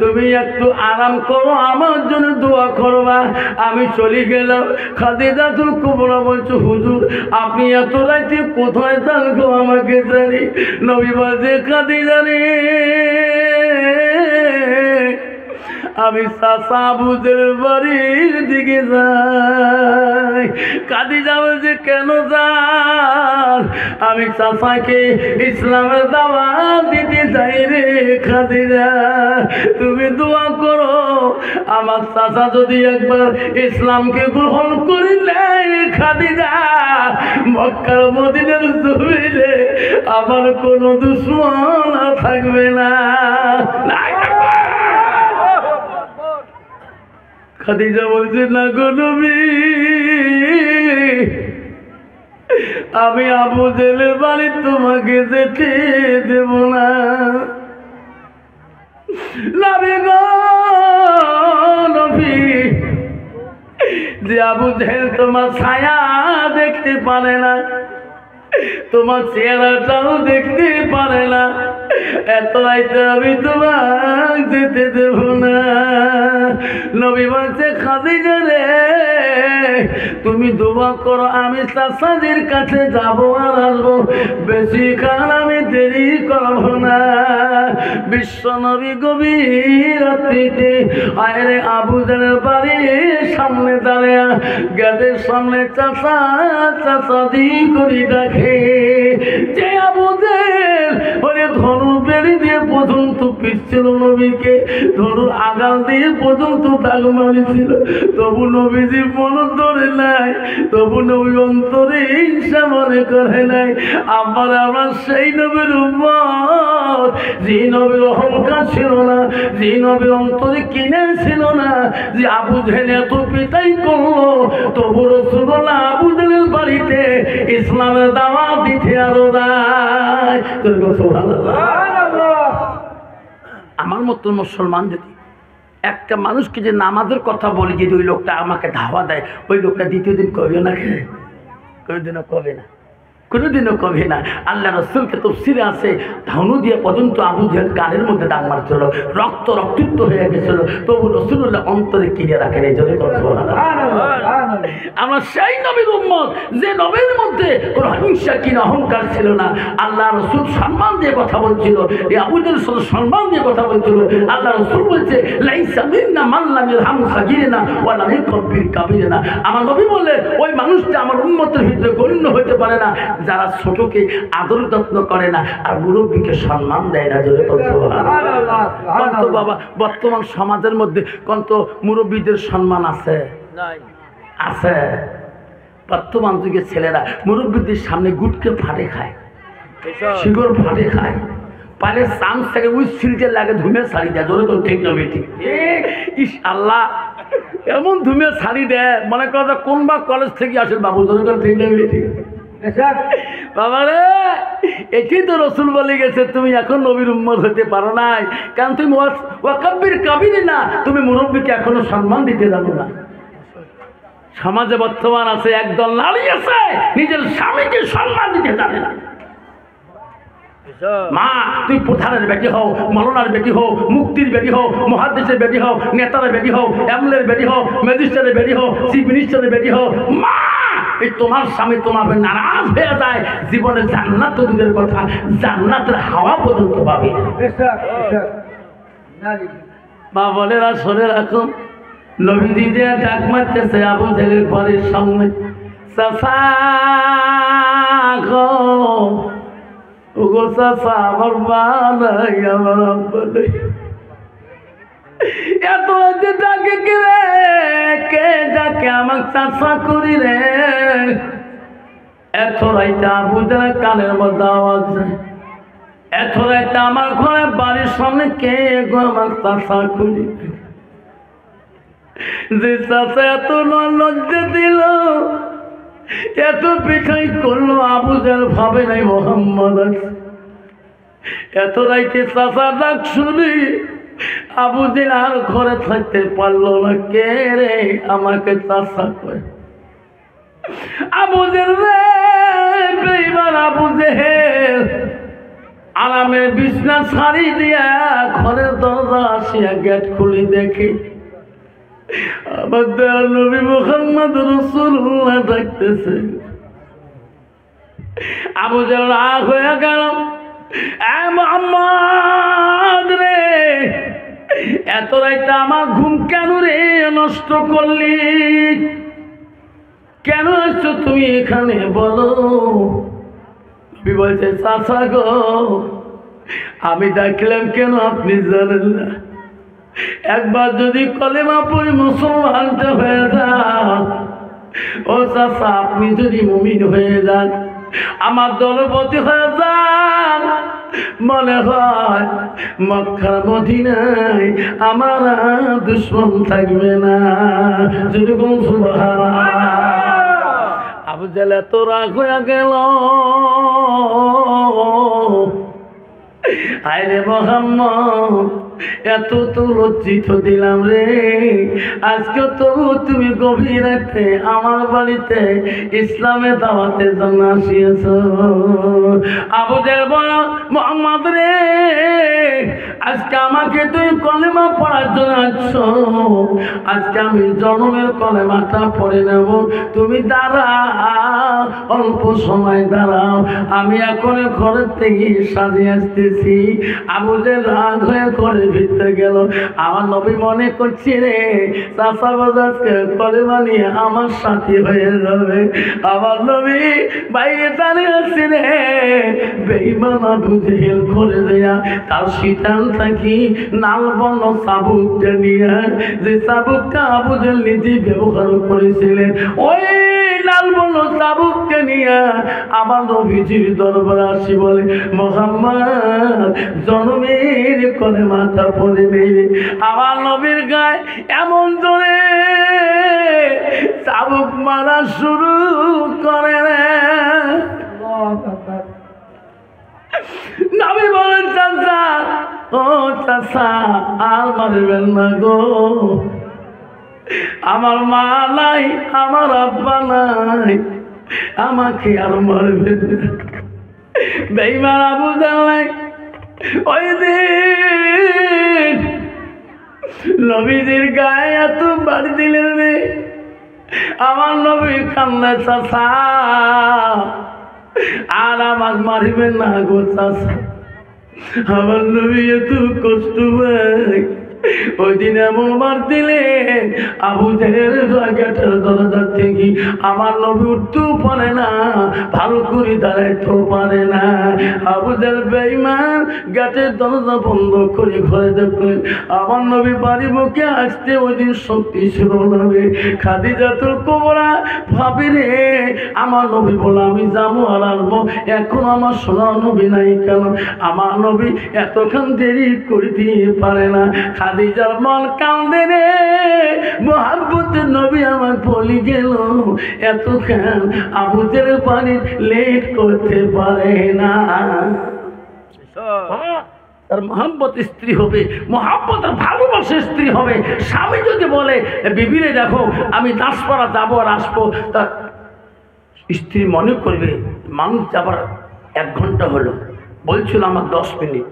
[SPEAKER 1] তুমি একটু আরাম করো, আমার জন্য দোয়া করবা, আমি চলে গেলাম। খাদিজাতুল কুবরা বলছে হুজুর আপনি এত রাতে কোথায় থাকবো আমাকে জানি। নবী বলছে খাদিজা রে আমি চাচা আবুদের বাড়ির দিকে যাই। খাদিজা বলছে কেন যান? আমি চাচাকে ইসলামের দাওয়াত দিতে চাই রে খাদিজা, তুমি দোয়া করো আমার চাচা যদি একবার ইসলামকে গ্রহণ করে নেয় খাদিজা, মক্কার মদিনার জমিনে আমার কোনো দুশমন থাকবে না। খাদিজা বলছে না গো নবী, আমি আবু জেলের বাড়ি তোমাকে যেতে দেব না। নবী গো নবী, যে আবু জেল তোমার ছায়া দেখতে পারে না, তোমার চেহারাটাও দেখতে পারে না, এত রাইতে আমি তোমার যেতে দেব না। নবী বলছে খাদিজা রে তুমি দোয়া করো, আমি চাচাজির কাছে যাবো আর আসবো, বেশিক্ষণ আমি দেরি করব না। বিশ্ব নবী গভীর রাত্রিতে আয়রে আবু জাহেলের বাড়ির সামনে দাঁড়িয়ে গেটের সামনে চাচা চাচাজি করি ডাকে। যে আবু জাহেল ওরে ধনু বেড়ি দিয়ে পর্যন্ত পিছছিল নবীকে, ধনুর আগাল দিয়ে পর্যন্ত দাগ মারিছিল, তবু নবীজি মন ধরে নাই, তবু নবী অন্তরে হিংসা মনে করে নাই। আমরা সেই নবীর উম্মত যে নবীর অহংকার ছিল না, যে নবীর অন্তরে কিনে ছিল না, যে আবু জাহেল এত পিটাই করলো, তবু রাসূলুল্লাহ আবু জাহেলের বাড়িতে ইসলামের দাওয়াত দিতে আরো যায়। আমার মতো মুসলমান যদি একটা মানুষকে যে নামাজের কথা বলি, যদি ওই লোকটা আমাকে ধাওয়া দেয়, ওই লোকটা দ্বিতীয় দিন কবে না, কোনোদিনও কবে না, কোনোদিনও কবে না। আল্লাহ রসুলকে তফসিরে আছে, ধনু দিয়ে পর্যন্ত আবু জেহেল কানের মধ্যে ডাং মারছিল, রক্তাক্ত হয়ে গেছিল, তবু রসুল্লাহ অন্তরে কিনে রাখেন। এই জন্য আমরা সেই নবীর উম্মত যে নবীর মধ্যে কোনো হিংসা কিনা অহংকার ছিল না। আল্লাহ রসুল সম্মান দিয়ে কথা বলছিল, এই আবু জেহেল সাথে সম্মান দিয়ে কথা বলছিল। আল্লাহ রসুল বলছে লাইসা মিন্না মান লাম ইয়ারহাম সাগীরানা ওয়া লাম ইয়াকবির কাবীরানা। আমার নবী বললেন ওই মানুষটা আমার উম্মতের ভিতরে গণ্য হতে পারে না যারা ছোটকে আদর যত্ন করে না আর মুরব্বীকে সম্মান দেয় না। জোরে বলতে কত বাবা বর্তমান সমাজের মধ্যে কত মুরব্বীদের সম্মান আছে? আছে। বর্তমান যুগের ছেলেরা মুরব্বীদের সামনে গুটকে ফাটে খায়, শিকড় ফাটে খায়, পালে চান্স থাকে ওই সিলকে লাগে ধুমে ছাড়ি দেয়। জোরে বল ঠিক না বেটি? ইস আল্লাহ, এমন ধুমে ছাড়ি দেয় মনে করো কোন বা কলেজ থেকে আসেন বাবু। জোরে বল ঠিক না বেটি? বাবা রে, এটি তো রসুল বলে গেছে তুমি এখন নবীর উম্মত হতে পারো নাই, কারণ তুমি ওয়াকাব্বির কাবিরিনা, তুমি মুরব্বীকে এখনো সম্মান দিতে জানো না। সমাজে বর্তমান আছে একদল নারী আছে নিজের স্বামীকে সম্মান দিতে জানে না। মা তুই প্রধানের বেটি হও, মৌলানার বেটি হও, মুক্তির বেটি হও, মুহাদ্দিসের বেটি হও, নেতার বেটি হও, এমএলএর বেটি হও, ম্যাজিস্ট্রেটের বেটি হও, চিফ মিনিস্টারের বেটি হও, মা এই তোমার স্বামী তোমার নারাজ হয়ে যায়, জীবনে জান্নাত তো দূরের কথা, জান্নাতের হাওয়া পর্যন্ত পাবে। মা বোনেরা শোনে রাখুন, নবীজি যে ডাক মারতেছে আবু জেহেলের ঘরের সামনে, চাচা গো, ওগো চাচা আমার মা নাই, আমার আব্বা নাই, এত যে ডাকে কে রে, কে ডাকে আমাকে চাচা করি রে। এত রাইতে আবু জেহেলের কানের মধ্যে আওয়াজ যায়, এত রাইতে আমার ঘরে বাড়ির সামনে কে গো আমার চাচা করি। যে চাচা এত লজ্জা দিল, এত পিঠাই করলো, আবু জেহেল ভাবে নাই মোহাম্মদ আছে। এত রাইতে চাচা ডাক শুনি আবু জেহেল আর ঘরে থাকতে পারলো না, কে রে আমাকে চাচা করে। আবু জেহেল রে বেঈমান আবু জেহেল আরামের বিছনা ছাড়ি দিয়া ঘরের দরজা আসিয়া গেট খুলি দেখি আমার দয়াল নবী মুহাম্মদ রাসূলুল্লাহ ডাকতেছে। আবু জেহেল রাগ হয়ে গেল, এ মুহাম্মদ রে, এত রাইতে আমার ঘুম কেন রে নষ্ট করলি? কেন আসছো তুমি এখানে বলো? নবী বলছে চাচা গো, আমি ডাকলাম কেন আপনি জানেন না? একবার যদি কলেমা পড়ে মুসলমানটা হয়ে যান, ও চাচা আপনি যদি মুমিন হয়ে যান, আমার দলপতি হয়ে যান, মনে হয় মক্কার মদিনায় আমার দুশমন থাকবে না। যেরকম সুবহানাল্লাহ। আবু জেহেল এত রাগ হয়ে গেল, আরে মোহাম্মদ এত তো লজ্জিত দিলাম রে, আজকে তবু তুমি গভীর রাতে আমার বাড়িতে ইসলামে দাওয়াতের জন্য আসিয়েছ। আবু জেহেল বল, মোহাম্মদ রে, আজকে আমাকে তুই কলেমা পড়ার জন্য আসছো, আজকে আমি জন্মের কলেমাটা পড়ে নেব, তুমি দাঁড়াও, অল্প সময় দাঁড়াও, আমি এখন ঘরের থেকে সাজিয়ে আসতেছি। আবু জেহেল রাগ হয়ে করে ভিতরে গেল। আমার নবী মনে করছি রে চাচা বাজাজকে কলেমা নিয়ে আমার সাথী হয়ে যাবে। আমার নবী বাইরে দাঁড়িয়ে আসছি রে, বেঈমান আবু জেহেল করে দেয়া তার শীতান থাকি নাল বন চাবুকটা নিয়ে, যে চাবুকটা আবু জেহেল নিজে ব্যবহার করেছিলেন, ওই লাল বন চাবুকটা নিয়ে আমার নবীজির দরবারে আসি বলে, মুহাম্মদ জনমের কলেমাটা পড়ে নেই। আমার নবীর গায়ে এমন জোরে চাবুক মারা শুরু করে রে। নবী বলেন চাচা, ও চাচা আর মারবেন না গো, আমার মা নাই, আমার আব্বা নাই, আমাকে আর মারবে বেঈমান আবু জাহল ওই দিন নবীজির গায়ে এত বাড়ি দিলেন রে আমার নবী কান্না চাচা আর আমার মারিবেন না গো চাচা আমার নবী এত কষ্ট পায় ওই দিন এমন মার দিলেন আবু জাহেল জায়গাটার দরজা থেকে আমার নবী উঠতেও পারে না ভালো করে দাঁড়াইতেও পারে না আবু জাহেল বেঈমান গেটের দরজা বন্ধ করে ঘরে দেখলেন আমার নবী বাড়ি মুখে আসতে ওই দিন শক্তি ছিল না রে খাদিজাতুল কুবরা ভাবি রে আমার নবী বলে আমি যাবো আর আসবো এখন আমার সোনা নবী নাই কেন আমার নবী এতক্ষণ দেরি করে দিয়ে পারে না খাদিজার মন কান্দে রে মোহাম্মতের নবী আমার বলি গেল এতক্ষণ আবু জাহেল পানি লেট করতে পারে না তার মোহাম্মত স্ত্রী হবে মোহাম্মত আর ভালোবাসার স্ত্রী হবে স্বামী যদি বলে বিবিরে দেখো আমি দাসপাড়া যাবো আর আসবো তা স্ত্রী মনে করবে মানুষ যাবার 1 ঘন্টা হলো বলছিল আমার 10 মিনিট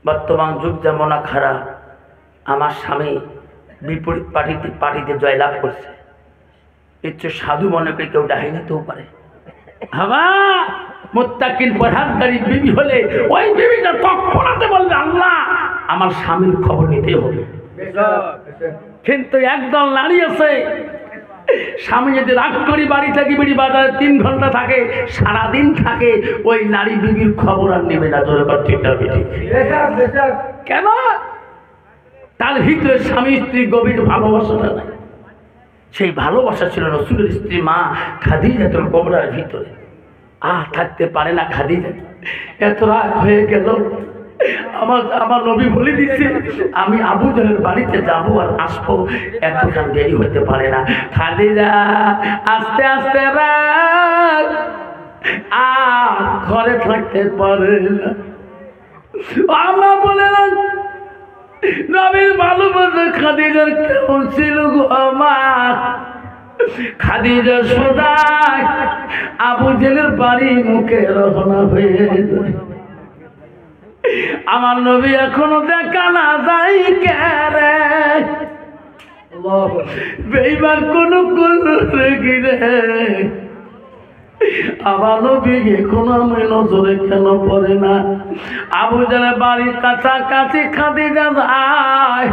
[SPEAKER 1] বর্তমান যুগ যেমন খারাপ আমার স্বামী বিপরীত পার্টিতে জয়লাভ করছে ইচ্ছে সাধু মনে করে কেউ ডাহি নিতেও পারে হাবা মুত্তাকিন পরহেজগারী বিবি হলে ওই বিবিটা তৎক্ষণাৎ বলবে আল্লাহ আমার স্বামীর খবর নিতে হবে কিন্তু একদল নারী আছে স্বামী যদি রাগ করি বাড়ি থেকে বিড়ি বাজারে 3 ঘন্টা থাকে সারাদিন থাকে ওই নারী বিবির খবর আর নেবে না জোরে কথা ঠিক কেন তার ভিতরে স্বামী স্ত্রী গভীর ভালোবাসাটা নাই সেই ভালোবাসা ছিল রাসূলের স্ত্রী মা খাদিজাতুল কুবরার ভিতরে থাকতে পারে না খাদিজা এত রাগ হয়ে গেল আমার নবী বলে দিচ্ছে আমি আবু জাহেলের বাড়িতে যাবো আর আসবো এতক্ষণ দেরি হতে পারে না খাদিজা আস্তে আস্তে রাগ আর ঘরে থাকতে পারে না আল্লাহ বলে না নবীর ভালোবাসা খাদিজার কেমন ছিল গো আমার খাদিজা সদাই আবু জাহেলের বাড়ি মুখে রওনা হয়ে যায় আমার নবী এখনো দেখা না যাই কেরে বেঈমান কোন রে আমার নবী এখনো আমি নজরে কেন পড়ে না আবু জাহেলের বাড়ির কাছাকাছি খাদিজা যায়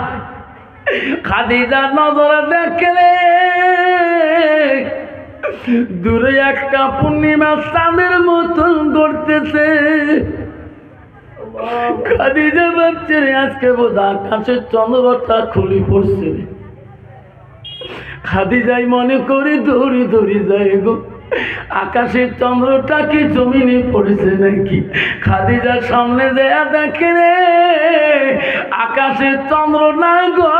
[SPEAKER 1] খাদিজার নজরে দেখলে দূরে একটা পূর্ণিমা চাঁদের মতন গড়তেছে খাদিজা ভাবছে আজকে বোধ আকাশের চন্দ্রটা খুলি পড়ছে খাদিজাই মনে করে দৌড়ি দৌড়ি যায় গো আকাশের চন্দ্রটা কি জমিনে পড়েছে নাকি খাদিজার সামনে যায় দেখে রে আকাশের চন্দ্র না গো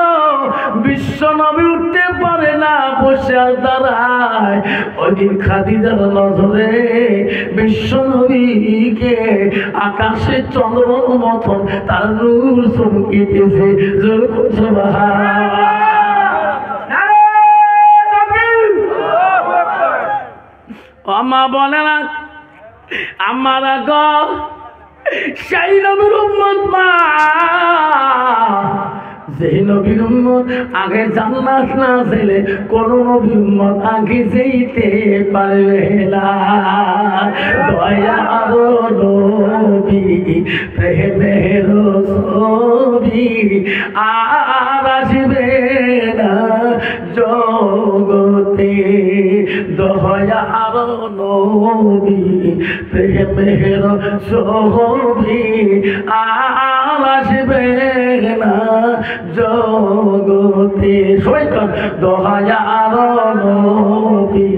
[SPEAKER 1] বিশ্ব নবী উঠতে পারে না বসে দাঁড়ায় ওই দিন খাদিজার নজরে বিশ্ব নবীকে আকাশের চন্দ্রর মতন তার নূর চমকিতেছে জোরে সুবহানাল্লাহ আমা বলে না আমার গো সেই নবীর উম্মত মা যেই নবীর উম্মত আগে জান্নাত না ছেলে কোন নবীর উম্মত আগে যেতে পারবে না দয়ার নবী প্রেমের ছবি আর আসবে না জগতে দয়ার নবী প্রেমের ছবি আর আসবে না জগতে সবাই কর দয়ার নবী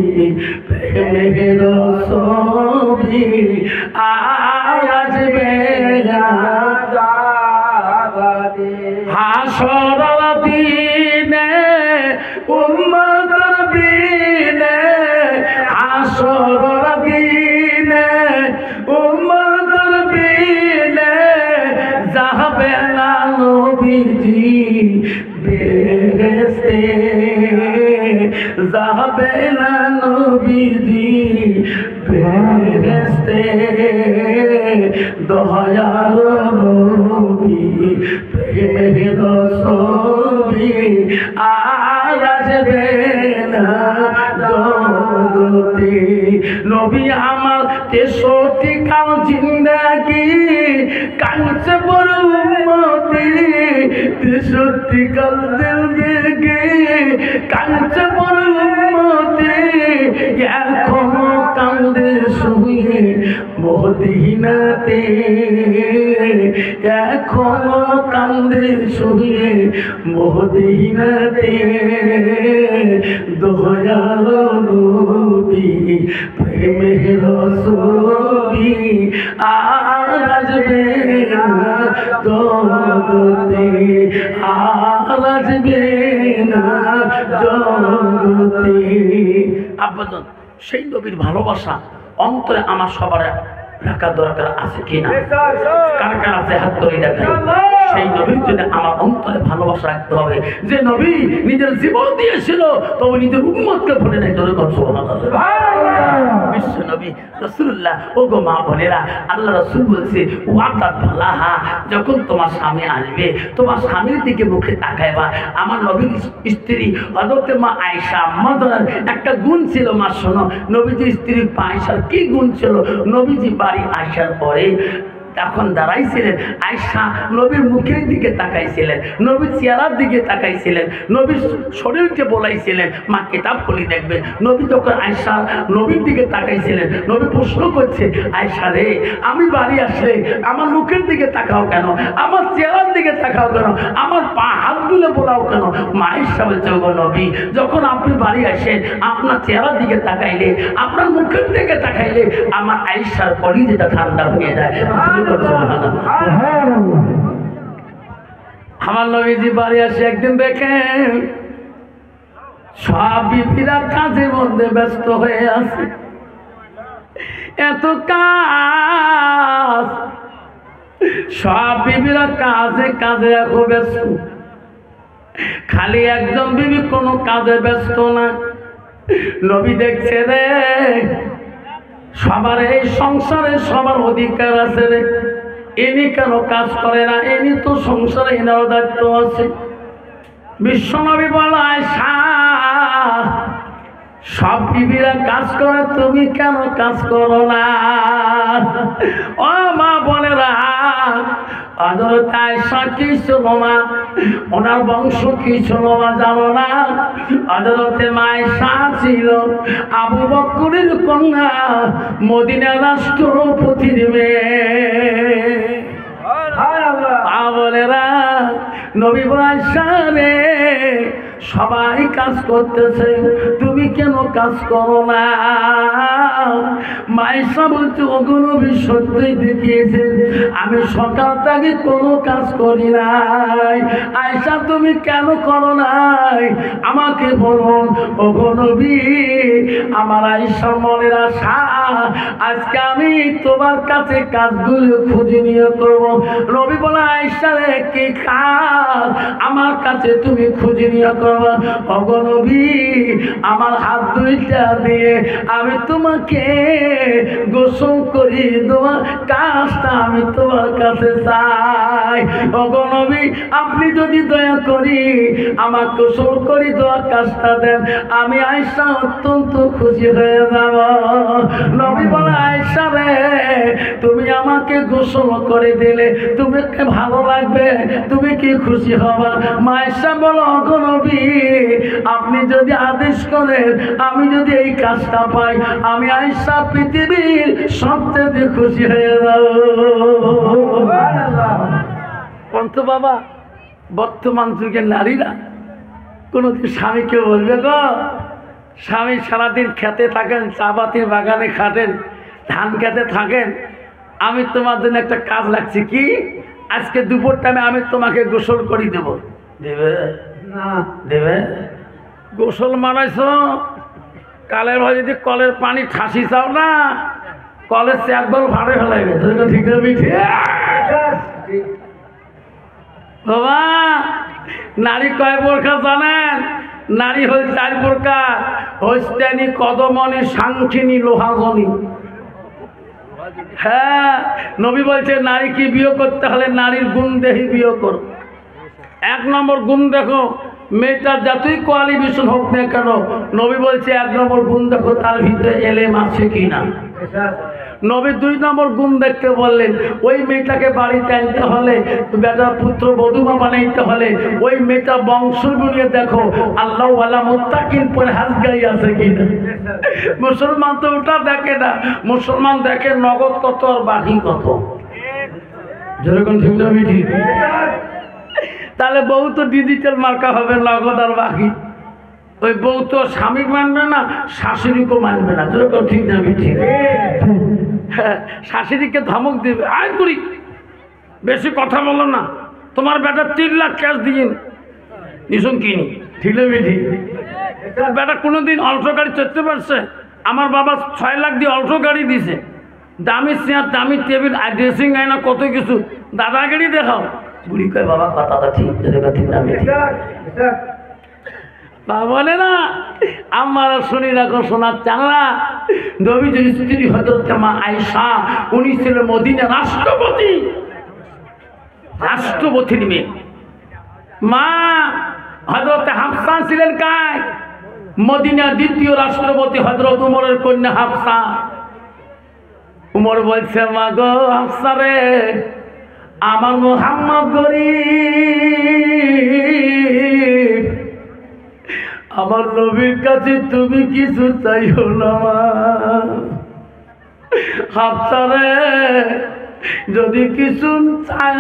[SPEAKER 1] প্রেমের ছবি আর আসবে না জগতে হাসর দিনে উম্মতের বিনে হাসর দিনে উম্মতের বিনে যাবে না নবীজি বেহেশতে যাবে না নবী নবীজি ফেরেশতে দয়ার নবী প্রেমের ছবি আর আসবে না জগতে। নবী আমার 63 কাল জিন্দেগি কাঁদছে বড় উম্মতি, 63 কাল জিন্দেগি কাঁদছে বড় উম্মতি, এখনো কান্দে শুয়ে মদিনাতে, এখনো কান্দে শুয়ে মদিনাতে। দয়াল নবী প্রেমের ছবি আর আসবে না জগতে, আর আসবে না জগতে। আব্বাজান, সেই নবীর ভালোবাসা অন্তরে আমার সবার রাখা দরকার আছে কিনা? কার কার আছে হাত ধরে দেখেন। সেই নবীর জন্য আমার অন্তরে ভালোবাসা রাখতে হবে। যে নবী নিজের জীবন দিয়েছিল তবে নিজের উম্মতকে ভুলে নাই। বিশ্ব নবী রাসূলুল্লাহ, ও গো মা বোনেরা, আল্লাহ রাসূল বলছে ওয়াদাত ফালাহা, যখন তোমার স্বামী আসবে তোমার স্বামীর দিকে মুখে তাকাইবা। আমার নবীর স্ত্রী হযরত মা আয়েশা মাদার একটা গুণ ছিল। মা শোনো, নবীজির স্ত্রী আয়েশার কি গুণ ছিল? নবীজি বাড়ি আসার পরে তখন দাঁড়াইছিলেন, আয়েশা নবীর মুখের দিকে তাকাইছিলেন, নবীর চেহারার দিকে তাকাইছিলেন, নবীর শরীরকে বলাইছিলেন মা কিতাব খুলি দেখবে। নবী যখন আয়েশা নবীর দিকে তাকাইছিলেন, নবী প্রশ্ন করছে, আয়েশা রে, আমি বাড়ি আসলে আমার মুখের দিকে তাকাও কেন, আমার চেহারার দিকে তাকাও কেন, আমার পা হাতগুলো বোলাও কেন? মা আয়েশা বলছে, গো নবী, যখন আপনি বাড়ি আসেন আপনার চেহারার দিকে তাকাইলে, আপনার মুখের দিকে তাকাইলে আমার আয়েশার কলিজাটা ঠান্ডা হয়ে যায়। আমার নবীজি বাড়ি আসে একদিন দেখেন সব বিবিরা কাজের মধ্যে ব্যস্ত হয়ে আছে, এত কাজ, সব বিবিরা কাজে কাজে এখন ব্যস্ত, খালি একজন বিবি কোনো কাজে ব্যস্ত না। নবী দেখছে রে সবার এই সংসারে সবার অধিকার আছে রে, ইনি কেন কাজ করে না? ইনি তো সংসারে এনার দায়িত্ব আছে। বিশ্বনবী বলে, আয়েশা সব বিবিরা কাজ করে, তুমি কেন কাজ করো না? ও মা বোনেরা, হযরত আয়েশা কি ছিল মা, ওনার বংশ কি ছিল মা জানো না? হযরত আয়েশা ছিল আবু বকরের কন্যা, মদিনার রাষ্ট্রপতির মেয়ে। বোনেরা, নবী আয়েশা রে সবাই কাজ করতেছে, তুমি কেন কাজ করো না? আয়েশা বলছে, ওগো নবী সত্যই দেখিয়েছেন আমি সকাল থেকে কোনো কাজ করি নাই। আয়েশা তুমি কেন করো নাই আমাকে বলুন। ওগো নবী, আমার আয়েশা মনের আশা আজকে আমি তোমার কাছে কাজগুলো খুঁজে নিয়ে করবো। নবী বলে, আয়েশা রে কি কাজ আমার কাছে তুমি খুঁজে নিয়ে করবা? ওগো নবী, আমার হাত দুইটা দিয়ে আমি তোমাকে গোসল করি দেওয়া কাজটা আমি তোমার কাছে চাই। ওগো নবী, আপনি যদি দয়া করি আমার গোসল করি দেওয়া কাজটা দেন, আমি আয়েশা অত্যন্ত খুশি হয়ে যাব। নবী বলে, আয়েশা রে তুমি আমাকে গোসল করে দিলে তুমি ভালো লাগবে, তুমি কি খুশি হবা? আয়েশা বলো, ওগো নবী, আপনি যদি আদেশ করেন আমি যদি এই কাজটা পাই, আমি আয়েশা পৃথিবীর সবচেয়ে খুশি হয়ে যাব। পন্ত বাবা, বর্তমান যুগের নারীরা কোনোদিন স্বামীকে বলবে গো, স্বামী সারাদিন খেতে থাকেন, চা পাতির বাগানে খাটেন, ধান খেতে থাকেন, আমি তোমার জন্য একটা কাজ লাগছি, কি আজকে দুপুর টাইমে আমি তোমাকে গোসল করি দেব। দেবে না? দেবে? গোসল মারাইছ, কালের ভাই যদি কলের পানি ঠাসি চাও না, কলের একবার ভাড়ে ফেলাই গেছে। ঠিক আছে বাবা, নারী কয় বোরখা জানেন? নারী হল 4 প্রকার, হস্তানি, কদমনি, সাংখিনী, লোহাজনী। হ্যাঁ, নবী বলছে নারীকে বিয়ে করতে হলে নারীর গুণ দেখে বিয়ে করো। 1 নম্বর গুণ দেখো, মেয়েটা যতই কোয়ালিফিকেশন হোক না কেন, নবী বলছে 1 নম্বর গুণ দেখো তার ভিতরে এলেম আছে কিনা। নবী 2 নম্বর গুণ দেখতে বললেন, ওই মেয়েটাকে বাড়িতে আনতে হলে, বেটার পুত্র বধূমা বানাইতে হলে ওই মেয়েটা বংশ গুলিয়ে দেখো আল্লাহ ওয়ালা মুত্তাকিন পরহেজগারি আছে কিনা। মুসলমান তো ওটা দেখে না, মুসলমান দেখে নগদ কত আর বাকি কত। যেরকম ঠিক না মিঠি? তাহলে বউ তো ডিজিটাল মার্কা হবে, নগদ আর বাকি। ওই বউ তো স্বামী মানবে না, শাশুড়িকেও মানবে না। যেরকম ঠিক না মিঠি? হ্যাঁ, শাশুড়িকে ধমক দিবে, আয় করি বেশি কথা বলো না, তোমার বেটা 3 লাখ ক্যাশ দিন নিশুন কিনি। ঠিক না মিঠি? বেটা কোনোদিন অল্টো গাড়ি চড়তে পারছে? আমার বাবা 6 লাখ দিয়ে অল্টো গাড়ি দিছে, দামি চেয়ার, দামি টেবিল, ড্রেসিং আয়না, কত কিছু। দাদাগিরি দেখাও। বুড়ি কয় বাবা কথাটা ঠিক, ঠিক না মিঠি? বলে না আমার শুনি রাখো সোনার চাংলা, নবীজির স্ত্রী হযরত মা আয়েশা, উনি ছিলেন মদিনা রাষ্ট্রপতি, রাষ্ট্রপতির মেয়ে। মা হযরত হাফসা ছিলেন কায়? মদিনা দ্বিতীয় রাষ্ট্রপতি হযরত উমরের কন্যা হাফসা। উমর বলছে, মা গো হাফসা রে, আমার মুহাম্মদ গরীব, আমার নবীর কাছে তুমি কিছু চাইও না। মা হাফসা রে, যদি কিছু চাই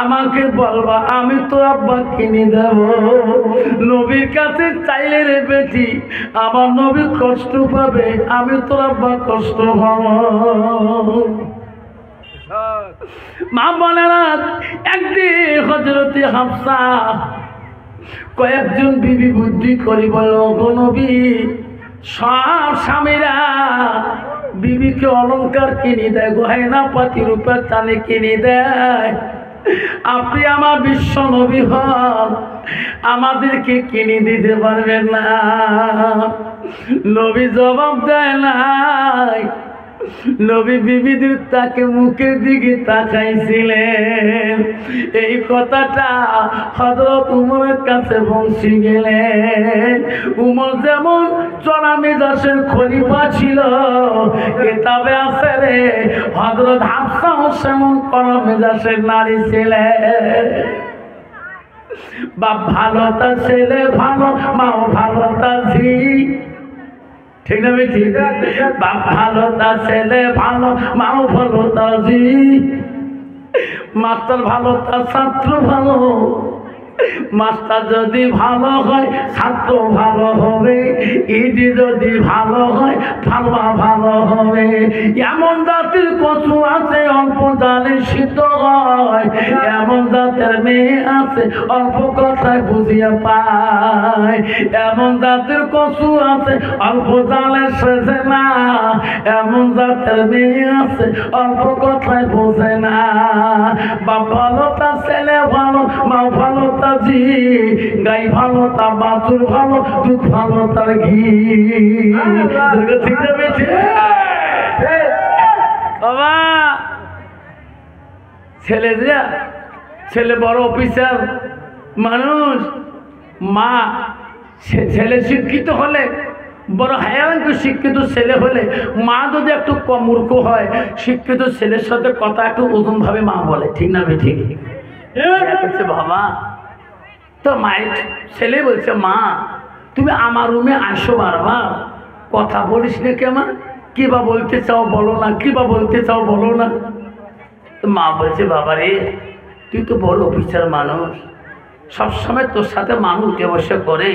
[SPEAKER 1] আমাকে বলবা, আমি তো আব্বা কিনে দেব। নবীর কাছে চাইলে রে বেটি, আমার নবী কষ্ট পাবে, আমি তো আব্বা কষ্ট পাব। মা বলে না, একদিন হযরতে হাফসা কয়েকজন বিবি বুদ্ধি করি বলো, গো নবী, সব স্বামীরা বিবিকে অলংকার কিনে দেয়, গয়না পাতি রূপের টানে কিনে দেয়, আপনি আমার বিশ্ব নবী হন, আমাদেরকে কিনে দিতে পারবেন না? নবী জবাব দেয় নাই। নবী বিবিদের তাকে মুখের দিকে তাকাইছিলেন। এই কথাটা হযরত উমরের কাছে পৌঁছে গেলেন। উমর যেমন চড়া মেজাজের খলিফা ছিল, কিতাবে আছে রে হযরত হাফসাও সেমন কড়া মেজাজের নারী ছিলেন। বাপ ভালো, তার ছেলে ভালো, মাও ভালো, তার ঝি। ঠিক না বেটি? বাপ ভালো, তার ছেলে ভালো, মাও ভালো, তার ঝি। মাস্টার ভালো, তার ছাত্র ভালো। মাস্টার যদি ভালো হয় ছাত্র ভালো হবে, ইডি যদি ভালো হয় ফালমা ভালো হবে। এমন জাতির কচু আছে অল্প জালে সিদ্ধ হয়, এমন জাতের মেয়ে আছে অল্প কথায় বুঝিয়ে পায়। এমন জাতির কচু আছে অল্প জালে সেজে না, এমন জাতের মেয়ে আছে অল্প কথায় বোঝে না। বাপ ভালো, তার ছেলে ভালো, মা ভালো, তার ঝি। গাই ভালো, তার বাছুর ভালো, দুধ ভালো, তার ঘি। ঠিক না বেশি? বাবা ছেলে বড় অফিসার মানুষ, মা ছেলে শিক্ষিত হলে, বড় হায়ান্ত শিক্ষিত ছেলে হলে, মা যদি একটু কম মূর্খ হয়, শিক্ষিত ছেলের সাথে কথা একটু ওজন ভাবে মা বলে। ঠিক না বে? ঠিক বলছে বাবা, তো মায়ের ছেলে বলছে, মা তুমি আমার রুমে আসো বারবার, কথা বলিস না কেমন, কি বা বলতে চাও বলো না, কি বা বলতে চাও বলো না। তো মা বলছে, বাবা রে, তুই তো বড় অফিসার মানুষ, সবসময় তোর সাথে মানুষ উঠে বসে করে,